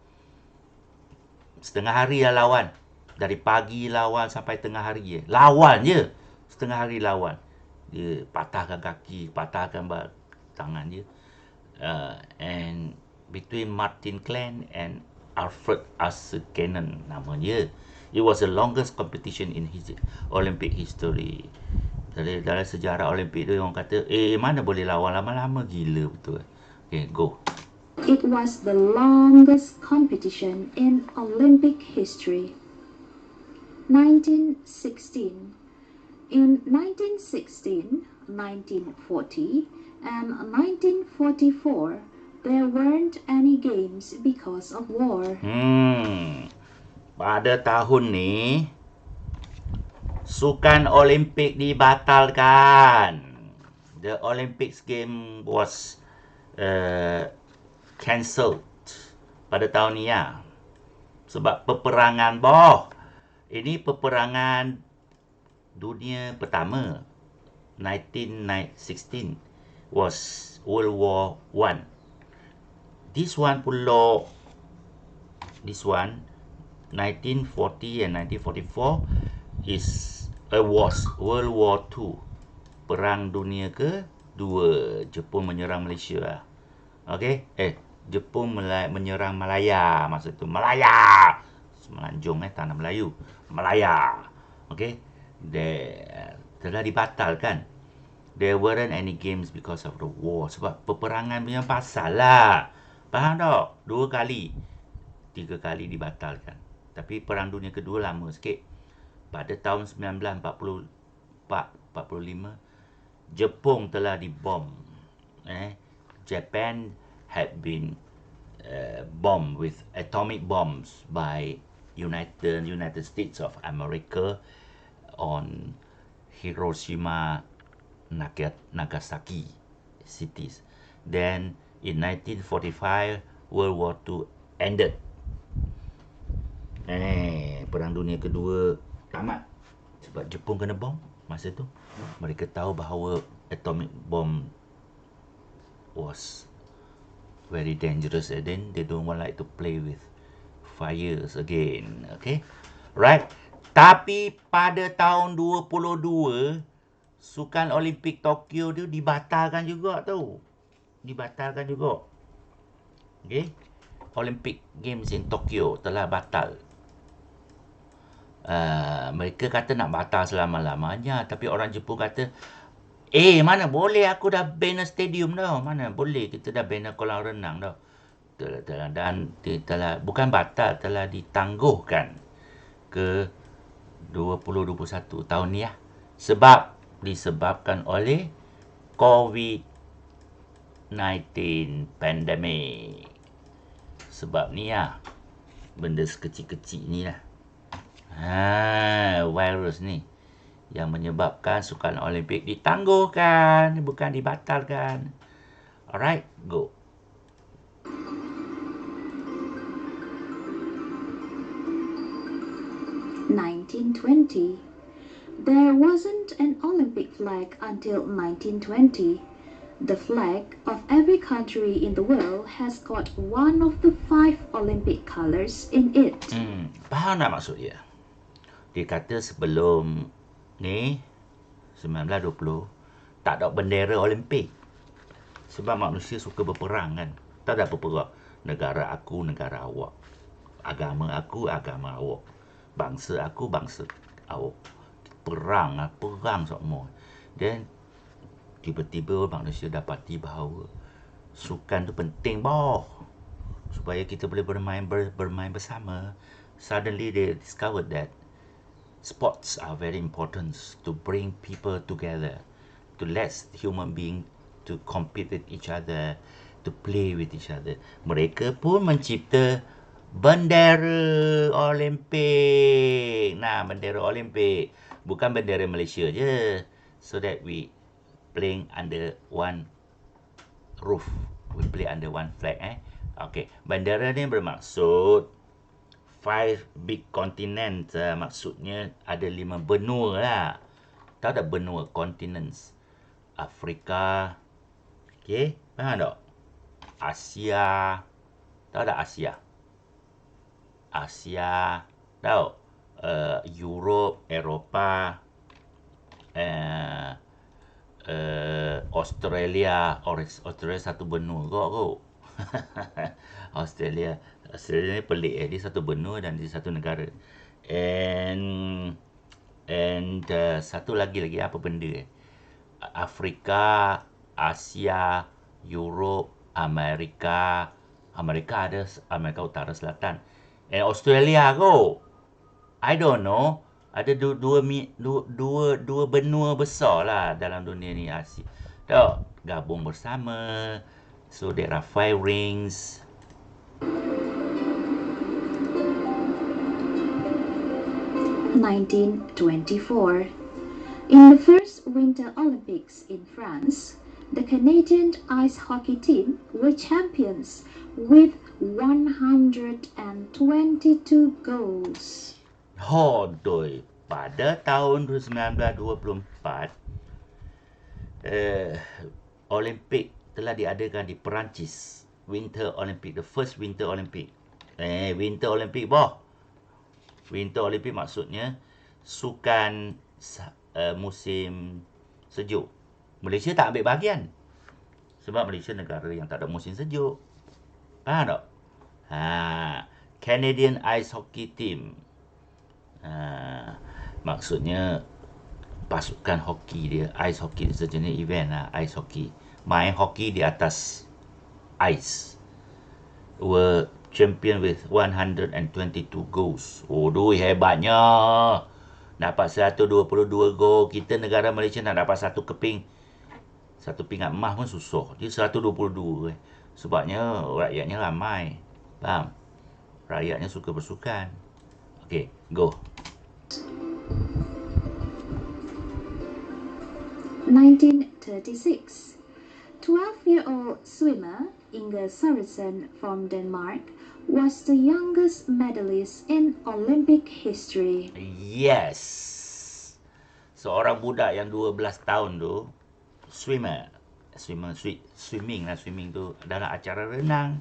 Setengah hari lah lawan. Dari pagi lawan sampai tengah hari Lawan je. Setengah hari lawan. Dia patahkan kaki, patahkan tangan dia. And between Martin Klein and Alfred Askenan namanya. It was the longest competition in his Olympic history. Dalam sejarah Olimpik tu orang kata, mana boleh lawan lama-lama, gila betul. Okay, go. It was the longest competition in Olympic history. 1916. In 1916, 1940, and 1944, there weren't any games because of war. Pada tahun ni, Sukan Olimpik dibatalkan. The Olympics game was cancelled pada tahun ni sebab peperangan Ini peperangan dunia pertama. 1916 was World War I. This one 1940 and 1944 was World War II. Perang dunia ke-2. Jepun menyerang Malaysia. Okey? Jepun menyerang Malaya. Masa tu Malaya. Semenanjung tanah Melayu. Malaya. Okey? Telah dibatalkan. There weren't any games because of the war. Sebab peperangan punya pasal lah. Faham tak? 2 kali. 3 kali dibatalkan. Tapi perang dunia kedua lama sikit. Pada tahun 1945, Jepun telah dibom. Japan had been bombed with atomic bombs by United States of America on Hiroshima, Nagasaki cities. Then in 1945, World War II ended. Perang dunia kedua tamat sebab Jepun kena bom masa tu. Mereka tahu bahawa atomic bomb was very dangerous, and then they don't want like to play with fires again. Okay, right? Tapi pada tahun 2022, Sukan Olimpik Tokyo tu dibatalkan juga tu. Dibatalkan juga. Okay, Olympic Games in Tokyo telah batal. Mereka kata nak batal selama-lamanya, tapi orang Jepun kata, mana boleh, aku dah bina stadium dah. Mana boleh, kita dah bina kolam renang dah. Dan bukan batal, telah ditangguhkan ke 2021 tahun ni sebab disebabkan oleh COVID-19 pandemic. Sebab ni benda sekecil-kecil ni virus ni yang menyebabkan Sukan Olimpik ditangguhkan, bukan dibatalkan. Alright, go. (1920) There wasn't an Olympic flag until 1920. The flag of every country in the world has got one of the 5 Olympic colours in it. Faham tak maksud dia? Dia kata sebelum ni 1920 tak ada bendera Olimpik. Sebab manusia suka berperang kan. Tak ada berperang. Negara aku, negara awak. Agama aku, agama awak. Bangsa aku, bangsa awak. Perang semua. Dan tiba-tiba manusia dapati bahawa sukan tu penting supaya kita boleh bermain bersama. Suddenly they discovered that sports are very important to bring people together, to let human beings to compete with each other, to play with each other. Mereka pun mencipta bendera Olimpik. Bendera Olimpik. Bukan bendera Malaysia je. So that we playing under one roof. We play under one flag. Okay. Bendera ni bermaksud 5 big continents. Maksudnya ada 5 benua lah. Tahu tak benua, continents? Afrika. Okay. Faham tak? Asia. Tahu tak Asia? Asia. Tahu? Europe, Eropah. Australia. Australia satu benua kot. Australia ni pelik dia satu benua dan dia satu negara. And satu lagi apa benda Afrika, Asia, Europe, Amerika ada Amerika Utara Selatan. And Australia kot. I don't know. Ada dua benua besar lah dalam dunia ni Asia. Tak, gabung bersama. So there are 5 rings. (1924) In the first Winter Olympics in France, the Canadian ice hockey team were champions with 122 goals. Hodoi, pada tahun 1924, Olimpik telah diadakan di Perancis. Winter Olympic, the first Winter Olympic. Winter Olympic boh. Winter Olympic maksudnya sukan musim sejuk. Malaysia tak ambil bahagian. Sebab Malaysia negara yang tak ada musim sejuk. Faham tak? Canadian Ice Hockey Team. Maksudnya pasukan hoki dia, ice hockey sejenis event lah, ice hockey. Main hoki di atas ice. Were champion with 122 goals. Hebatnya. Dapat 122 gol. Kita negara Malaysia nak dapat satu pingat emas pun susah. Dia 122. Sebabnya rakyatnya ramai. Faham? Rakyatnya suka bersukan. Okay, go. 1936. 12-year-old swimmer Inge Sørensen from Denmark was the youngest medalist in Olympic history. Yes. Seorang budak yang 12 tahun tu, swimming tu dalam acara renang.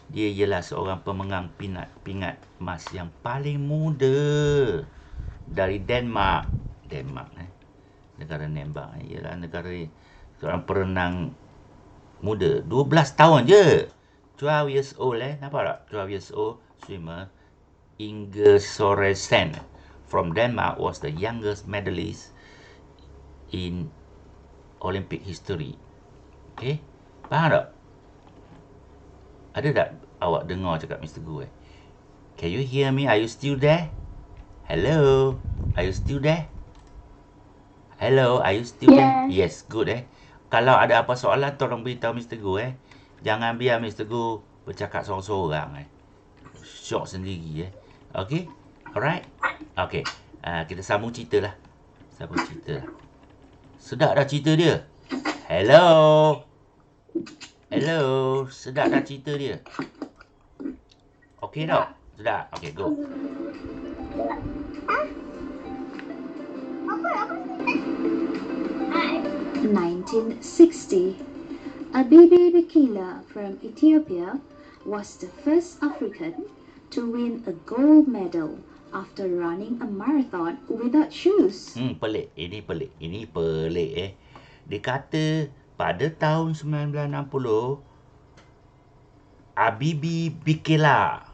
Dia ialah seorang pemenang pingat emas yang paling muda dari Denmark. Negara Denmark ialah negara seorang perenang muda. 12 tahun je. 12 years old nampak tak? 12 years old swimmer Inge Sørensen from Denmark was the youngest medalist in Olympic history. Okay? Faham tak? Ada tak awak dengar cakap Mr. Gu? Can you hear me? Are you still there? Hello? Are you still there? Hello? Are you still there? Yes, good Kalau ada apa soalan, tolong beritahu Mr. Gu Jangan biar Mr. Gu bercakap seorang-seorang Syok sendiri Okay? Alright? Okay. Kita sambung cerita lah. Sedap dah cerita dia. Hello? Sedap dah cerita dia. Okay tak? Sedap. Okay, go. 1960. Abibi Bikila from Ethiopia was the first African to win a gold medal after running a marathon without shoes. Pelik. Ini pelik. Dia kata pada tahun 1960 Abibi Bikila,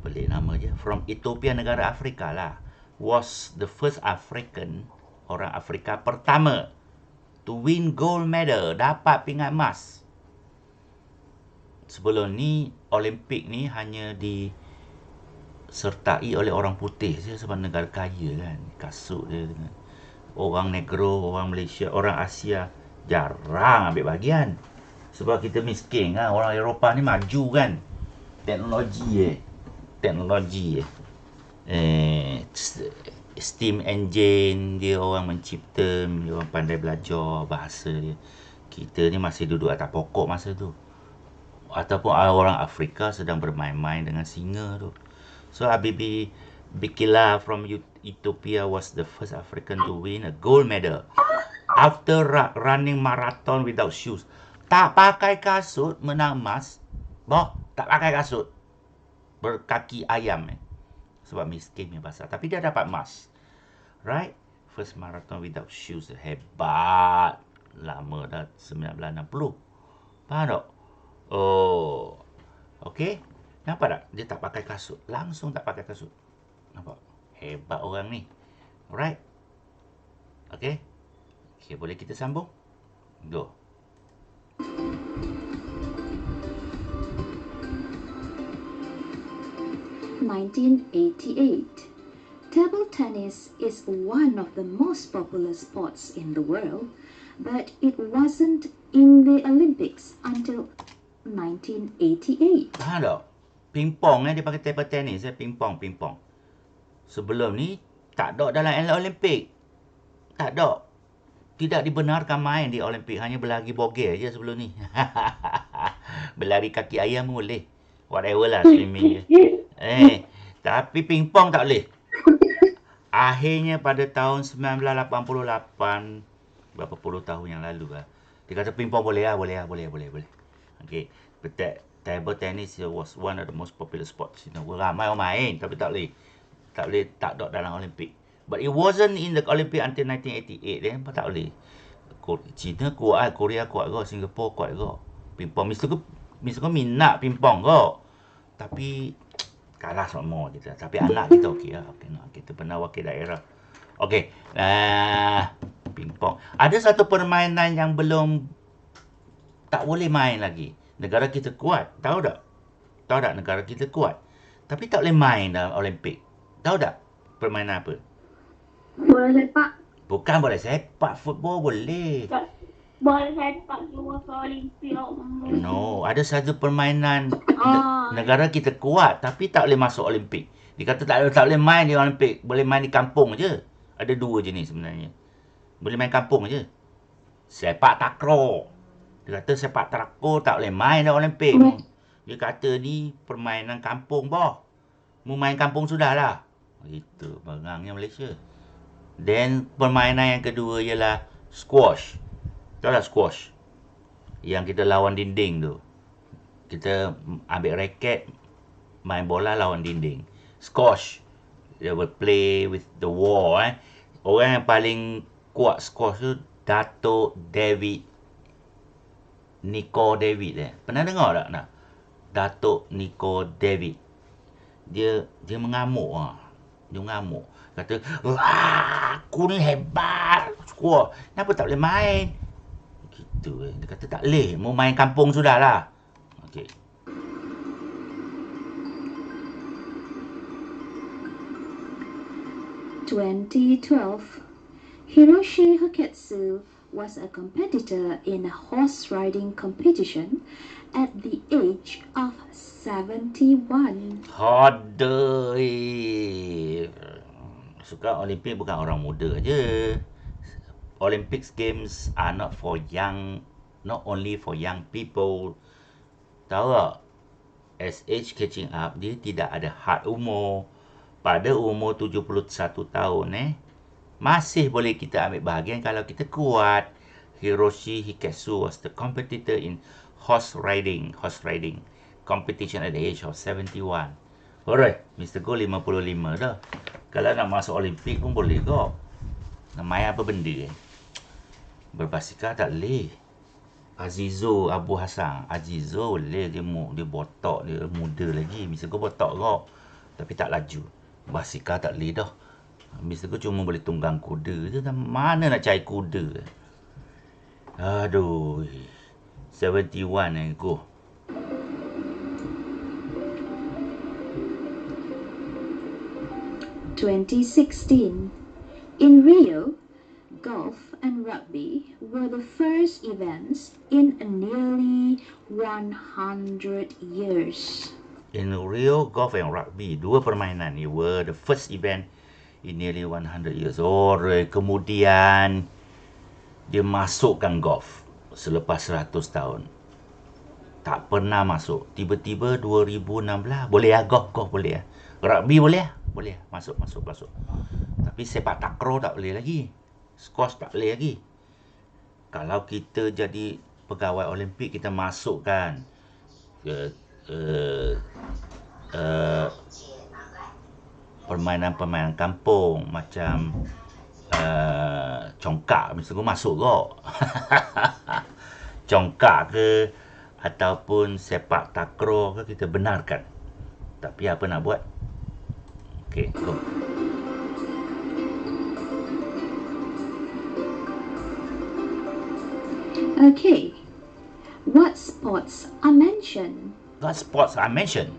pelik nama je, from Ethiopia, negara Afrika lah, was the first African, orang Afrika pertama to win gold medal, dapat pingat emas. Sebelum ni Olimpik ni hanya disertai oleh orang putih je sebab negara kaya kan, kasut dia dengan orang negro, orang Malaysia, orang Asia jarang ambil bahagian sebab kita miskin kan. Orang Eropah ni maju kan, teknologi steam engine dia orang mencipta, dia orang pandai belajar bahasa dia. Kita ni masih duduk atas pokok masa tu. Ataupun orang Afrika sedang bermain-main dengan singa tu. So Habibie Bikila from Ethiopia was the first African to win a gold medal after running marathon without shoes. Tak pakai kasut menang emas. Boh, tak pakai kasut. Berkaki ayam sebab miskin punya pasal. Tapi dia dapat emas. Right? First marathon without shoes. Hebat. Lama dah 1960. Faham tak? Oh. Okay. Nampak tak? Dia tak pakai kasut. Langsung tak pakai kasut. Nampak? Hebat orang ni. Alright? Okay. Okay, boleh kita sambung? Go. (1988). Table tennis is one of the most popular sports in the world, but it wasn't in the Olympics until 1988. Faham tak? Pingpong dia pakai table tennis. Pingpong. Sebelum ni, tak ada dalam Olimpik. Tak ada. Tidak dibenarkan main di Olimpik. Hanya berlari bogel je sebelum ni. Berlari kaki ayam boleh. Whatever lah, swimming je. Tapi pingpong tak boleh. Akhirnya pada tahun 1988, berapa puluh tahun yang lalu lah, dia kata pingpong boleh. Okay. But table tennis was one of the most popular sports. Ramai orang main tapi tak boleh. Tak ada dalam Olimpik. But it wasn't in the Olympic until 1988. Tak boleh. China kuat, Korea kuat ke, Singapore kuat ke. Pingpong. Mr. minat pingpong ke. Tapi kalah semua kita. Tapi anak kita okey lah. Kita pernah wakil daerah. Okey. Pingpong. Ada satu permainan yang belum tak boleh main lagi. Negara kita kuat. Tahu tak? Negara kita kuat. Tapi tak boleh main dalam Olimpik. Tahu tak permainan apa? Bola sepak. Bukan bola sepak. Football boleh. Bola sepak keluar ke Olimpik. No. Ada satu permainan negara kita kuat tapi tak boleh masuk Olimpik. Dia kata tak boleh main di Olimpik. Boleh main di kampung je. Ada dua jenis sebenarnya. Boleh main kampung je. Sepak takraw. Dia kata sepak takraw tak boleh main di Olimpik. Dia kata ni permainan kampung boh. Mu main kampung sudahlah. Itu barangnya Malaysia. Then permainan yang kedua ialah squash. Tahu tak squash? Yang kita lawan dinding tu. Kita ambil raket, main bola lawan dinding. Squash. They will play with the wall. Orang yang paling kuat squash tu Dato' David. Nico David. Pernah dengar tak? Dato' Nico David. Dia mengamuk. Dia mengamuk. Kata, aku ni hebat. Squash. Kenapa tak boleh main? Gitu. Dia kata tak boleh. Mau main kampung sudahlah. Okey. (2012). Hiroshi Hiketsu was a competitor in a horse riding competition at the age of 71. Hadai. Suka Olimpik bukan orang muda je. Olympics games are not only for young people. Tahu tak? As age catching up, dia tidak ada had umur. Pada umur 71 tahun masih boleh kita ambil bahagian kalau kita kuat. Hiroshi Hiketsu was the competitor in horse riding competition at the age of 71. Alright, Mr. Go 55 dah. Kalau nak masuk Olimpik pun boleh kok. Nak main apa benda Berbasikal tak boleh. Azizo Abu Hassan. Azizo boleh. Dia botak. Dia muda lagi. Mr. Go botak kok. Tapi tak laju. Basikal tak boleh dah. Mr. Go cuma boleh tunggang kuda je. Mana nak cari kuda? Aduh. 71 Go. (2016). In Rio, golf and rugby were the first events in nearly 100 years. In Rio, golf and rugby, dua permainan ni were the first event in nearly 100 years. Kemudian dia masukkan golf. selepas 100 tahun. Tak pernah masuk. Tiba-tiba 2016 boleh lah, golf boleh lah. Rugby boleh lah. Boleh lah. Masuk. Tapi sepak takraw tak boleh lagi. Squash tak boleh lagi. Kalau kita jadi pegawai Olimpik, kita masukkan permainan-permainan kampung macam congkak, mesti aku masuk kok. Congkak ke ataupun sepak takraw ke, kita benarkan. Tapi apa nak buat? Okey, go. Okay. What sports are mentioned? What sports I mentioned?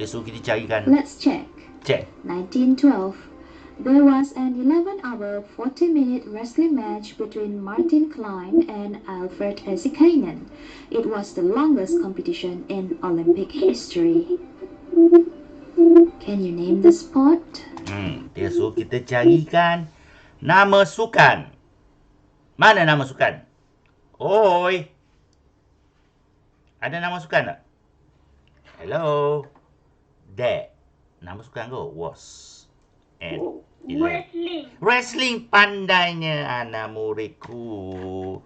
Dia suruh kita carikan. Let's check. Check. 1912. There was an 11-hour, 40-minute wrestling match between Martin Klein and Alfred Esikainen. It was the longest competition in Olympic history. Can you name the sport? Dia suruh kita carikan nama sukan. Mana nama sukan? Oi. Ada nama sukan tak? Hello. There. Nama sukan kau was and Wrestling. Pandainya anak muridku.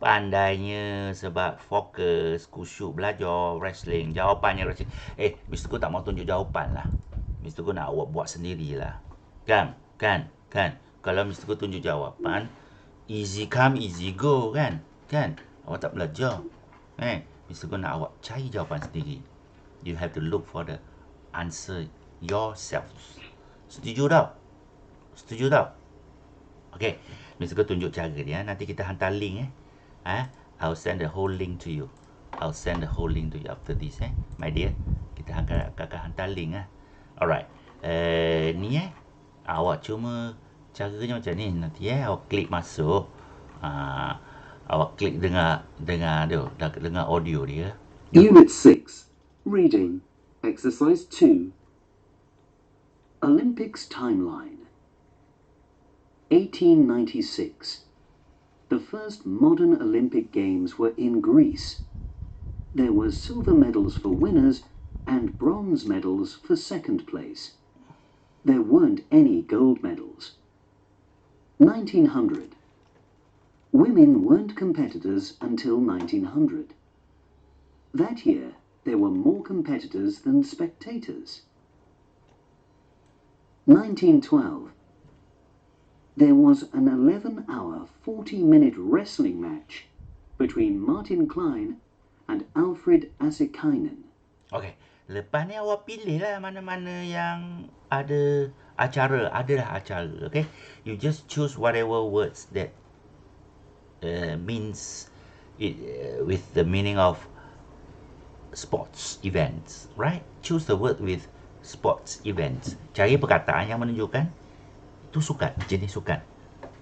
Pandainya sebab fokus, kusyuk belajar wrestling. Jawapannya wrestling. Mr. Ku tak mau tunjuk jawapan lah. Mr. Ku nak awak buat sendirilah. Kan? Kalau Mr. Ku tunjuk jawapan, easy come, easy go kan? Awak tak belajar. Mr. Ku nak awak cari jawapan sendiri. You have to look for the answer yourself. Setuju tak? Okay. Mr. Ku tunjuk cara dia. Nanti kita hantar link I'll send the whole link to you. After this my dear. Kita akan hantar link Alright. Ni awak cuma caranya macam ni. Nanti awak klik masuk. Awak klik dengar audio dia. Unit 6. Reading. Exercise 2. Olympics timeline. 1896. The first modern Olympic Games were in Greece. There were silver medals for winners and bronze medals for second place. There weren't any gold medals. 1900. Women weren't competitors until 1900. That year, there were more competitors than spectators. 1912. There was an 11-hour, 40-minute wrestling match between Martin Klein and Alfred Esikainen. Okay. Lepas ni awak pilih lah mana-mana yang ada acara. Adalah acara. Okay. You just choose whatever words that means it with the meaning of sports events. Right? Choose the word with sports events. Cari perkataan yang menunjukkan itu sukan, jenis sukan.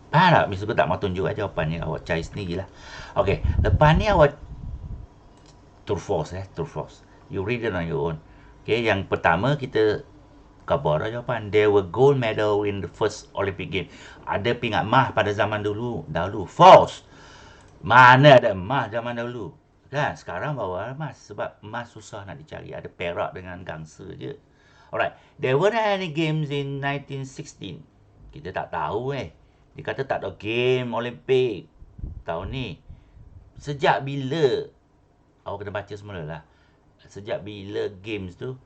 Faham tak? Mr. Ku tak mau tunjuk jawapan ni. Awak cari sendirilah. Okay. Lepas ni awak true false. You read it on your own. Okay. Yang pertama kita kabar jawapan. There were gold medal in the first Olympic game. Ada pingat emas pada zaman dahulu. False. Mana ada emas zaman dahulu? Kan? Sekarang bawa emas. Sebab emas susah nak dicari. Ada perak dengan gangsa je. Alright. There weren't any games in 1916. Kita tak tahu Dia kata tak ada game Olimpik tahun ni. Sejak bila? Awak kena baca semula lah. Sejak bila games tu,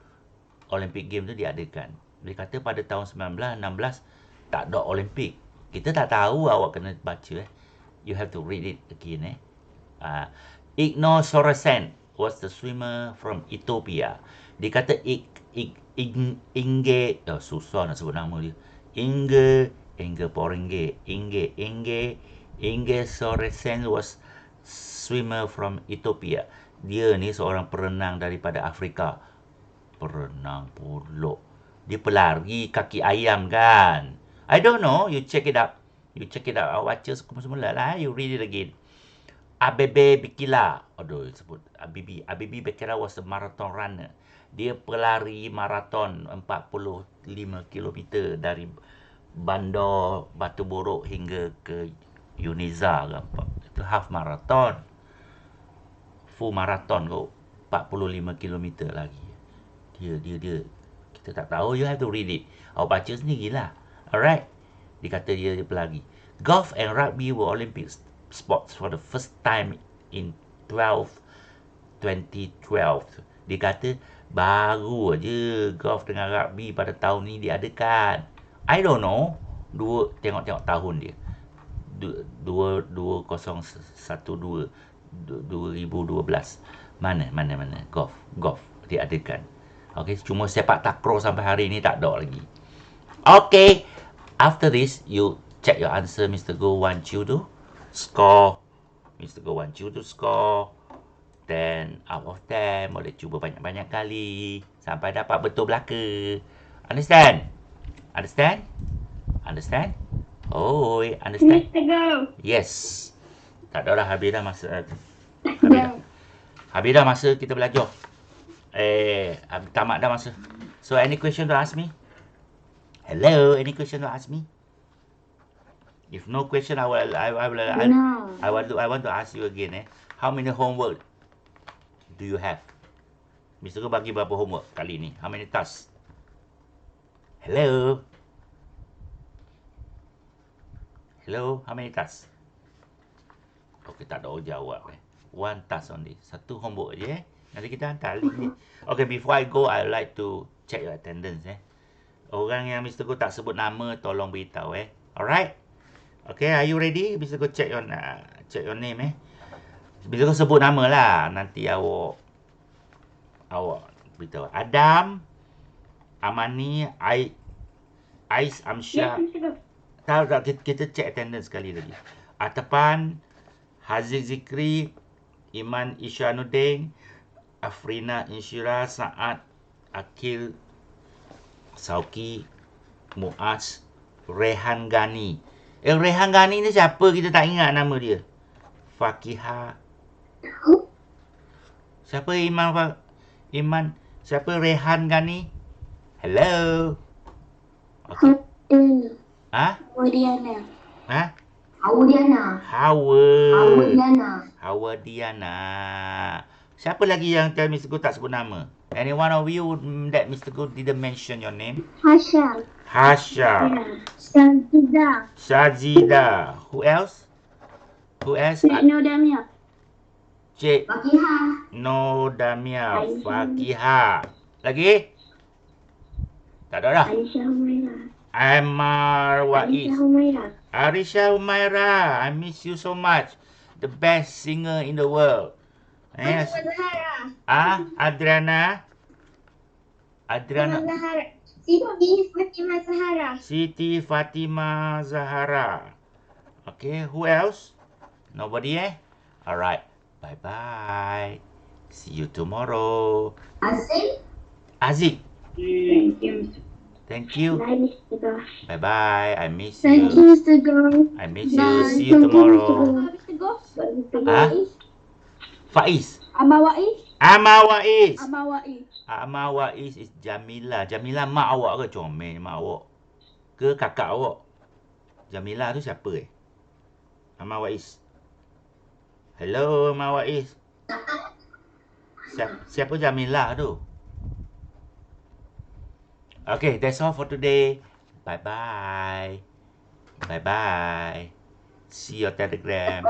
Olympic Games tu diadakan. Dia kata pada tahun 1916 tak ada Olimpik. Kita tak tahu, awak kena baca You have to read it again Igor Sorensen was the swimmer from Ethiopia. Dia kata Inge, susah nak sebut nama dia. Inge Sorensen was swimmer from Ethiopia. Dia ni seorang perenang daripada Afrika. Perenang pula. Dia pelari kaki ayam kan? I don't know. You check it out. Awak baca semula lah. You read it again. Abebe Bikila. Aduh, sebut Abebe Bikila was a marathon runner. Dia pelari maraton 45 km dari Bandar Batu Borok hingga ke Uniza ke apa. Itu half marathon. Full marathon kau 45 km lagi. Dia. Kita tak tahu, you have to read it. Awak baca sendirilah. Alright. Dia kata dia pelagi. Golf and rugby were Olympic sports for the first time in 2012. Dia kata baru aja golf dengan rugby pada tahun ni diadakan. I don't know. Tengok tahun dia. 2012. Mana golf diadakan. Okay, cuma sepak takraw sampai hari ni tak ada lagi. Okay, after this you check your answer. Mr. Go want you to score. Mr. Go want you to score 10 out of 10. Boleh cuba banyak-banyak kali sampai dapat betul belaka. Understand? Oh, understand? Mr. Go. Yes. Tak ada dah, habis dah masa. Habis dah masa kita belajar. Tamat dah masa. So, any question to ask me? Hello, any question to ask me? If no question, I want to ask you again. How many homework do you have? Mr. Go bagi berapa homework kali ni? How many tasks? Hello, how many tasks? Okay, tak ada orang jawab. One task only. Satu homework je. Nanti kita hantar link ni. Okay, before I go, I like to check your attendance. Orang yang Mr. Go tak sebut nama, tolong beritahu. Alright? Okay, are you ready? Mr. Go check your name. Mr. Go sebut nama lah. Nanti awak beritahu. Adam, Amani, Ais, Amsyah. Yes, Mr. Go. Tak, kita check attendance sekali lagi. Atapan, Haziq Zikri, Iman Isyanuddin, Afrina Insyira, Saad, Akil, Sauki, Muaz, Rehan Gani. Rehan Gani ni siapa? Kita tak ingat nama dia. Fakiha. Siapa Iman? Siapa Rehan Gani? Hello. Okay. Diana. Hawa Diana. Siapa lagi yang tell Mr. Go tak sebut nama? Any one of you that Mr. Go didn't mention your name? Hasha. Sajida. Who else? No Damia. Cik No Damia. Fakiha. Lagi? Tak ada dah. Aisyah Humaira. Ammar Waiz. Humaira. Arisha Humaira. I miss you so much. The best singer in the world. Yes. Adriana. Siti Fatimah Zahara. Okay, who else? Nobody, Alright. Bye-bye. See you tomorrow. Aziz. Thank you. Bye, Mr. Go. Bye-bye. I miss Thank you. you, Mr. Go. I miss you. See you tomorrow. Mr. Go. Faiz. Amawais. Amar Waiz is Jamila. Jamila mak awak ke? Comel mak awak. Ke kakak awak? Jamila tu siapa Amar Waiz. Hello Amar Waiz. Siapa Jamila tu? Okay, that's all for today. Bye-bye. See your Telegram.